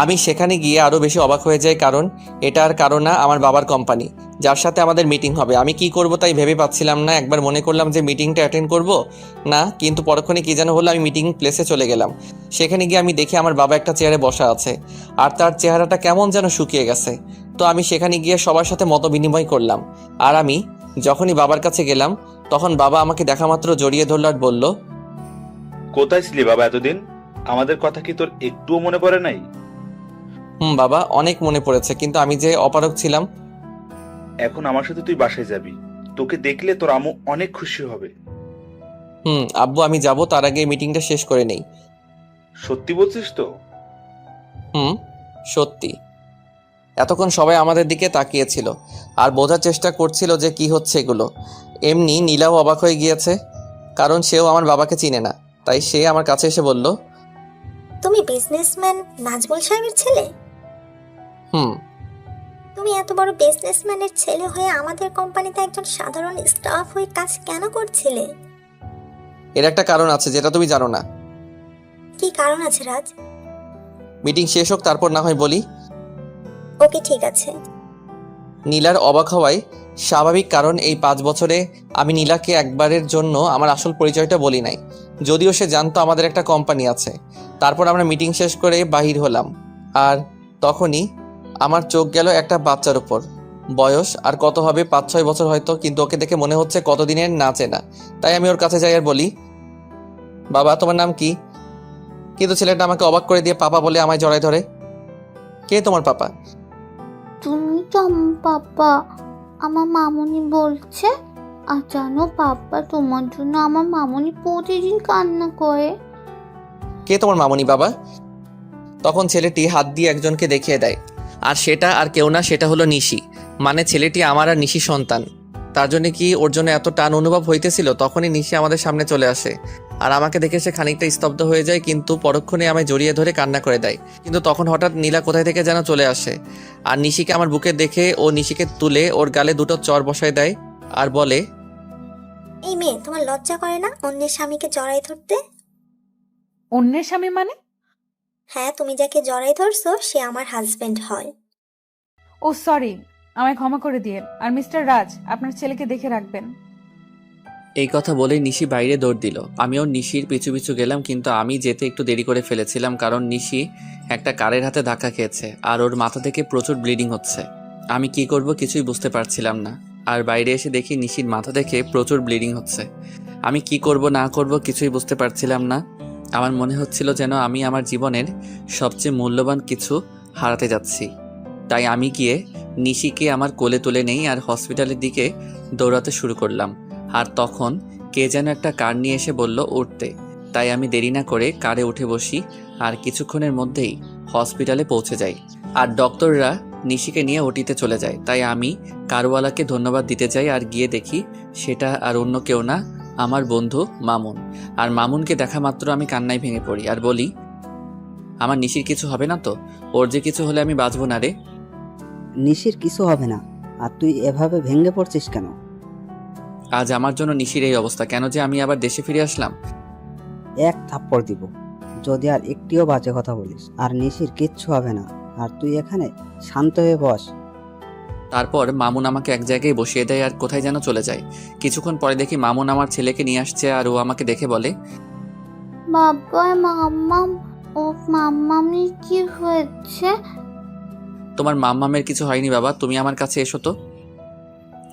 আমি সেখানে গিয়ে আরও বেশি অবাক হয়ে যাই, কারণ এটা আর কারণ না, আমার বাবার কোম্পানি, যার সাথে আমাদের মিটিং হবে। আমি কি করব তাই ভেবে পাচ্ছিলাম না। একবার মনে করলাম যে মিটিংটা অ্যাটেন্ড করব না, কিন্তু পরক্ষণে কী যেন হলো, আমি মিটিং প্লেসে চলে গেলাম। সেখানে গিয়ে আমি দেখি আমার বাবা একটা চেয়ারে বসা আছে, আর তার চেহারাটা কেমন যেন শুকিয়ে গেছে। তো আমি সেখানে গিয়ে সবার সাথে মত বিনিময় করলাম। আর আমি যখনই বাবার কাছে গেলাম, তখন বাবা আমাকে দেখা মাত্র জড়িয়ে ধরল আর বলল, কোথায় ছিলি বাবা এতদিন? আমাদের কথা কি তোর একটুও মনে পড়ে নাই? বাবা, অনেক মনে পড়েছে, কিন্তু আমি যে অপারগ ছিলাম। এখন আমার সাথে তুই বাসায় যাবি, তোকে দেখলে তোর আম্মু অনেক খুশি হবে। আব্বু, আমি যাব, তার আগে মিটিংটা শেষ করে নেই। সত্যি বলছিস তো? সত্যি। এতক্ষণ সবাই আমাদের দিকে তাকিয়েছিল আর বোঝার চেষ্টা করছিল যে কি হচ্ছে এগুলো। এমনি নীলাও অবাক হয়ে গিয়েছে, কারণ সেও আমার বাবাকে চিনে না। তাই সে আমার কাছে এসে বলল, তুমি বিজনেসম্যান নাজমুল সাহেবের ছেলে? তুমি এত বড় বিজনেসম্যানের ছেলে হয়ে আমাদের কোম্পানিতে একজন সাধারণ স্টাফ হয়ে কাজ কেন করছিলে? এর একটা কারণ আছে যেটা তুমি জানো না। কি কারণ আছে রাজ? মিটিং শেষ হোক, তারপর না হয় বলি। ওকে, ঠিক আছে। নীলার অবাক হওয়াই স্বাভাবিক, কারণ এই 5 বছরে আমি নীলাকে একবারের জন্য আমার আসল পরিচয়টা বলি নাই, যদিও সে জানতো আমাদের একটা কোম্পানি আছে। তারপর আমরা মিটিং শেষ করে বাহির হলাম, আর তখনই আমার চোখ গেল একটা বাচ্চার উপর। বয়স আর কত হবে, 5-6 বছর হয়তো, কিন্তু ওকে দেখে মনে হচ্ছে কতদিনের না চেনা। তাই আমি ওর কাছে যাই আর বলি, বাবা, তোমার নাম কি? কিন্তু ছেলেটা আমাকে অবাক করে দিয়ে পাপা বলে আমায় জড়ায় ধরে। কে তোমার পাপা? তুমি তো আমার পাপা, আমার মামুনি বলছে। আর জানো পাপা, তোমার জন্য আমার মামুনি প্রতিদিন কান্না করে। কে তোমার মামুনি বাবা? তখন ছেলেটি হাত দিয়ে একজনকে দেখিয়ে দেয়, আর সেটা আর কেউ না, সেটা হলো নিশি। মানে ছেলেটি আমার আর নিশি সন্তান। তার জন্য কি ওর জন্য এত টান অনুভব হইতেছিল? তখনই নিশি আমাদের সামনে চলে আসে, আর আমাকে দেখে সে খানিকটা স্তব্ধ হয়ে যায়, কিন্তু পরক্ষণে আমায় জড়িয়ে ধরে কান্না করে দেয়। কিন্তু তখন হঠাৎ নীলা কোথায় থেকে যেন চলে আসে, আর নিশিকে আমার বুকে দেখে ও নিশিকে তুলে ওর গালে 2টো চড় বসায় দেয় আর বলে, এই মেয়ে, তোমার লজ্জা করে না অন্যের স্বামীকে জড়াই ধরতে? অন্যের স্বামী মানে? হ্যাঁ, তুমি যাকে জড়াই ধরছো সে আমার হাজবেন্ড হয়। ও সরি, আমায় ক্ষমা করে দিয়ে। আর মিস্টার রাজ, আপনার ছেলেকে দেখে রাখবেন। এই কথা বলে নিশি বাইরে দৌড় দিল। আমিও নিশির পিছু পিছু গেলাম, কিন্তু আমি যেতে একটু দেরি করে ফেলেছিলাম, কারণ নিশি একটা কারের হাতে ধাক্কা খেয়েছে আর ওর মাথা থেকে প্রচুর ব্লিডিং হচ্ছে। আমি কি করব কিছুই বুঝতে পারছিলাম না, আর বাইরে এসে দেখি নিশির মাথা থেকে প্রচুর ব্লিডিং হচ্ছে। আমি কি করব না করব কিছুই বুঝতে পারছিলাম না। আমার মনে হচ্ছিল যেন আমি আমার জীবনের সবচেয়ে মূল্যবান কিছু হারাতে যাচ্ছি। তাই আমি গিয়ে নিশিকে আমার কোলে তুলে নেই আর হসপিটালের দিকে দৌড়াতে শুরু করলাম। আর তখন কে যেন একটা কার নিয়ে এসে বলল উঠতে। তাই আমি দেরি না করে কারে উঠে বসি, আর কিছুক্ষণের মধ্যেই হসপিটালে পৌঁছে যাই। আর ডক্টররা নিশিকে নিয়ে ওটিতে চলে যায়। তাই আমি কারওয়ালাকে ধন্যবাদ দিতে যাই, আর গিয়ে দেখি সেটা আর অন্য কেউ না, আমার বন্ধু মামুন। আর মামুনকে দেখা মাত্র আমি কান্নায় ভেঙে পড়ি আর বলি, আমার নিশির কিছু হবে না তো? ওর যে কিছু হলে আমি বাঁচবো না রে। নিশির কিছু হবে না, আর তুই এভাবে ভেঙে পড়ছিস কেন? আজ আমার জন্য নিশির এই অবস্থা, কেন যে আমি আবার দেশে ফিরে আসলাম। এক থাপ্পড় দিব যদি আর একটিও বাজে কথা বলিস। আর নিশির কিচ্ছু হবে না, আর তুই এখানে শান্ত হয়ে বস। তারপর মামুন আমাকে এক জায়গায় বসিয়ে দেয় আর কোথায় যেন চলে যায়। কিছুক্ষণ পরে দেখি মামুন আমার ছেলেকে নিয়ে আসছে, আর ও আমাকে দেখে বলে, বাবা, মাম্মাম, ও মাম্মামি কি হয়েছে? তোমার মাম্মামের কিছু হয়নি বাবা, তুমি আমার কাছে এসো তো।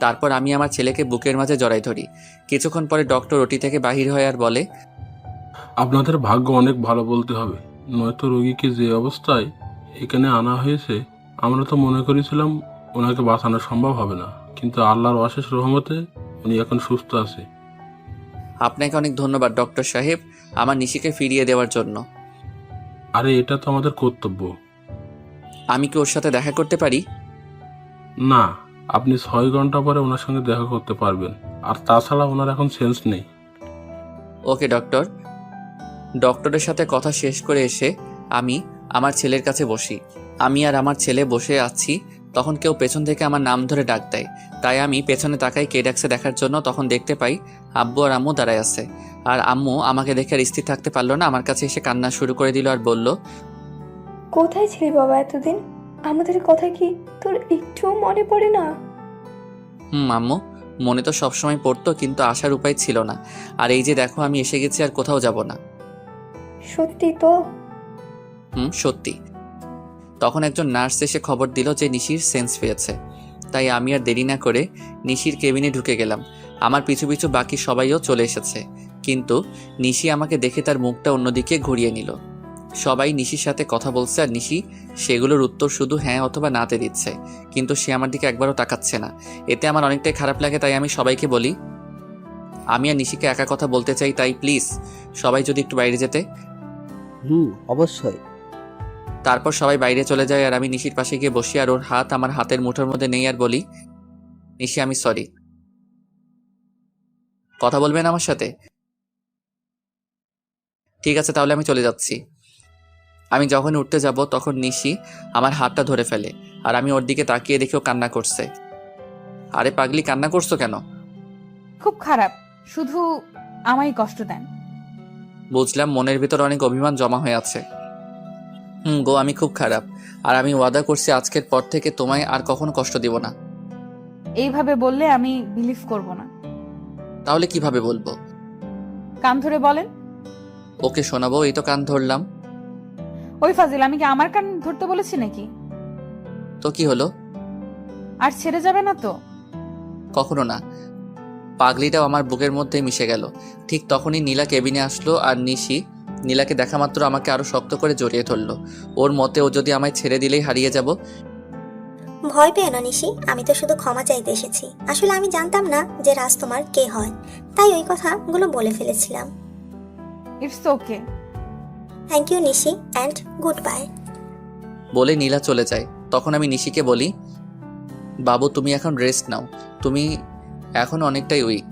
তারপর আমি আমার ছেলেকে বুকের মাঝে জড়াই ধরি। কিছুক্ষণ পরে ডক্টর ওটি থেকে বাহির হয় আর বলে, আপনাদের ভাগ্য অনেক ভালো বলতে হবে, নয়তো রোগীকে যে অবস্থায় এখানে আনা হয়েছে, আমরা তো মনে করেছিলাম ওনাকে বাঁচানো সম্ভব হবে না, কিন্তু আল্লাহর অশেষ রহমতে উনি এখন সুস্থ আছে। আপনাকে অনেক ধন্যবাদ ডক্টর সাহেব, আমার নিশিকে ফিরিয়ে দেওয়ার জন্য। আরে এটা তো আমাদের কর্তব্য। আমি কি ওর সাথে দেখা করতে পারি? না, আপনি 6 ঘন্টা পরে ওনার সঙ্গে দেখা করতে পারবেন, আর তাছাড়া ওনার এখন সেন্স নেই। ওকে ডক্টর। ডক্টরের সাথে কথা শেষ করে এসে আমি আমার ছেলের কাছে বসি। আমি আর আমার ছেলে বসে আছি তখন কেউ পেছন থেকে আমার নাম ধরে ডাক দেয়। তাই আমি পেছনে তাকাই কে ডাকছে দেখার জন্য। তখন দেখতে পাই আব্বু আর আম্মু দাঁড়ায় আছে। আর আম্মু আমাকে দেখে আর স্থির থাকতে পারলো না, আমার কাছে এসে কান্না শুরু করে দিল আর বলল, কোথায় ছিলি বাবা এতদিন? আমাদের কথা কি তোর একটুও মনে পড়ে না? আম্মু, মনে তো সবসময় পড়তো, কিন্তু আসার উপায় ছিল না। আর এই যে দেখো আমি এসে গেছি, আর কোথাও যাব না। সত্যি তো? সত্যি। তখন একজন নার্স এসে খবর দিল যে নিশির সেন্স পেয়েছে। তাই আমি আর দেরি না করে নিশির কেবিনে ঢুকে গেলাম। আমার পিছু পিছু বাকি সবাইও চলে এসেছে, কিন্তু নিশি আমাকে দেখে তার মুখটা অন্যদিকে ঘুরিয়ে নিল। সবাই নিশির সাথে কথা বলছে আর নিশি সেগুলোর উত্তর শুধু হ্যাঁ অথবা নাতে দিচ্ছে, কিন্তু সে আমার দিকে একবারও তাকাচ্ছে না। এতে আমার অনেকটাই খারাপ লাগে। তাই আমি সবাইকে বলি, আমি আর নিশিকে একা কথা বলতে চাই, তাই প্লিজ সবাই যদি একটু বাইরে যেতে। অবশ্যই। তারপর সবাই বাইরে চলে যায় আর আমি নিশির পাশে গিয়ে বসি আর ওর হাত আমার হাতের মুঠোর মধ্যে নেই আর বলি, নিশি আমি সরি। কথা বলবেন আমার সাথে? ঠিক আছে, তাহলে আমি চলে যাচ্ছি। আমি যখন উঠতে যাব তখন নিশি আমার হাতটা ধরে ফেলে আর আমি ওর দিকে তাকিয়ে দেখেও কান্না করছে। আরে পাগলি, কান্না করছো কেন? খুব খারাপ, শুধু আমায় কষ্ট দেন। বুঝলাম, মনের ভিতর অনেক অভিমান জমা হয়ে আছে। গো, আমি খুব খারাপ, আর আমি ওয়াদা করছি আজকের পর থেকে তোমায় আর কখনো কষ্ট দিব না। এইভাবে বললে আমি বিলিভ করব না। তাহলে কিভাবে বলবো? কান ধরে বলেন। ওকে শোনাবো, এই তো কান ধরলাম। ওই ফাজিল, আমি কি আমার কান ধরতে বলেছি নাকি? তো কি হলো? আর ছেড়ে যাবে না তো? কখনো না। পাগলিটাও আমার বুকের মধ্যে মিশে গেল। ঠিক তখনই নীলা কেবিনে আসলো আর নিশি নীলাকে দেখা মাত্র আমাকে আরো শক্ত করে জড়িয়ে ধরলো। ওর মতে ও যদি আমায় ছেড়ে দিলেই হারিয়ে যাব। ভয় পেও না নিশি, আমি তো শুধু ক্ষমা চাইতে এসেছি। আসলে আমি জানতাম না যে রাজ তোমার কে হয়, তাই ওই কথাগুলো বলে ফেলেছিলাম। It's okay. Thank you Nishi, and goodbye. বলে নীলা চলে যায়। তখন আমি নিশিকে বলি, বাবু তুমি এখন রেস্ট নাও, তুমি এখন অনেকটাই উইক।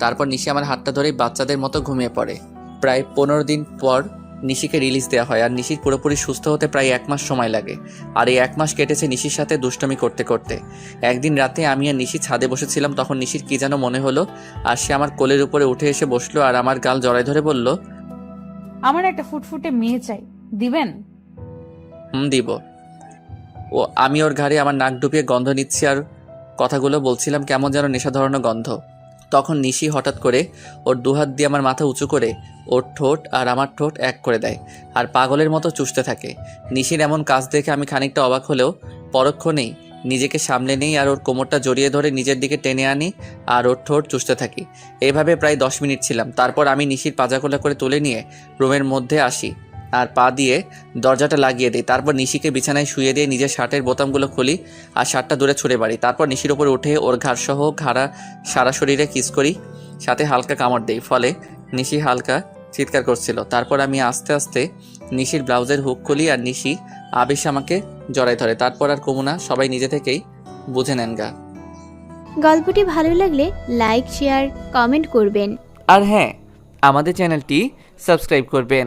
তারপর নিশি আমার হাতটা ধরে বাচ্চাদের মতো ঘুমিয়ে পড়ে। প্রায় 15 দিন পর নিশিকে রিলিজ দেওয়া হয় আর নিশির পুরোপুরি সুস্থ হতে প্রায় 1 মাস সময় লাগে। আর এই 1 মাস কেটেছে নিশির সাথে দুষ্টমি করতে করতে। একদিন রাতে আমি আর নিশি ছাদে বসেছিলাম, তখন নিশির কি যেন মনে হলো আর সে আমার কোলের উপরে উঠে এসে বসলো আর আমার গাল জড়ায় ধরে বলল, আমার একটা ফুটফুটে মেয়ে চাই, দিবেন? দিব। ও আমি ওর ঘাড়ে আমার নাক ডুবিয়ে গন্ধ নিচ্ছি আর কথাগুলো বলছিলাম, কেমন যেন নেশা ধরানো গন্ধ। তখন নিশি হঠাৎ করে ওর দুহাত দিয়ে আমার মাথা উঁচু করে ওর ঠোঁট আর আমার ঠোঁট এক করে দেয় আর পাগলের মতো চুষতে থাকে। নিশির এমন কাজ দেখে আমি খানিকটা অবাক হলেও পরক্ষণেই নিজেকে সামলে নেই আর ওর কোমরটা জড়িয়ে ধরে নিজের দিকে টেনে আনি আর ওর ঠোঁট চুষতে থাকি। এইভাবে প্রায় 10 মিনিট ছিলাম। তারপর আমি নিশির পাজাকোলা করে তুলে নিয়ে রুমের মধ্যে আসি আর পা দিয়ে দরজাটা লাগিয়ে দিই। তারপর নিশিকে বিছানায় শুয়ে দিয়ে নিজের শার্টের বোতামগুলো খুলি আর শার্টটা দূরে ছুঁড়ে মারি। তারপর নিশির ওপরে উঠে ওর ঘাড়সহ সারা শরীরে কিস করি, সাথে হালকা কামড় দেই। ফলে নিশি হালকা চিৎকার করছিল। তারপর আমি আস্তে আস্তে নিশির ব্লাউজের হুক খুলি আর নিশি আবেশে আমাকে জড়াই ধরে। তারপর আর কমু না, সবাই নিজে থেকেই বুঝে নেন গা। গল্পটি ভালো লাগলে লাইক, শেয়ার, কমেন্ট করবেন। আর হ্যাঁ, আমাদের চ্যানেলটি সাবস্ক্রাইব করবেন।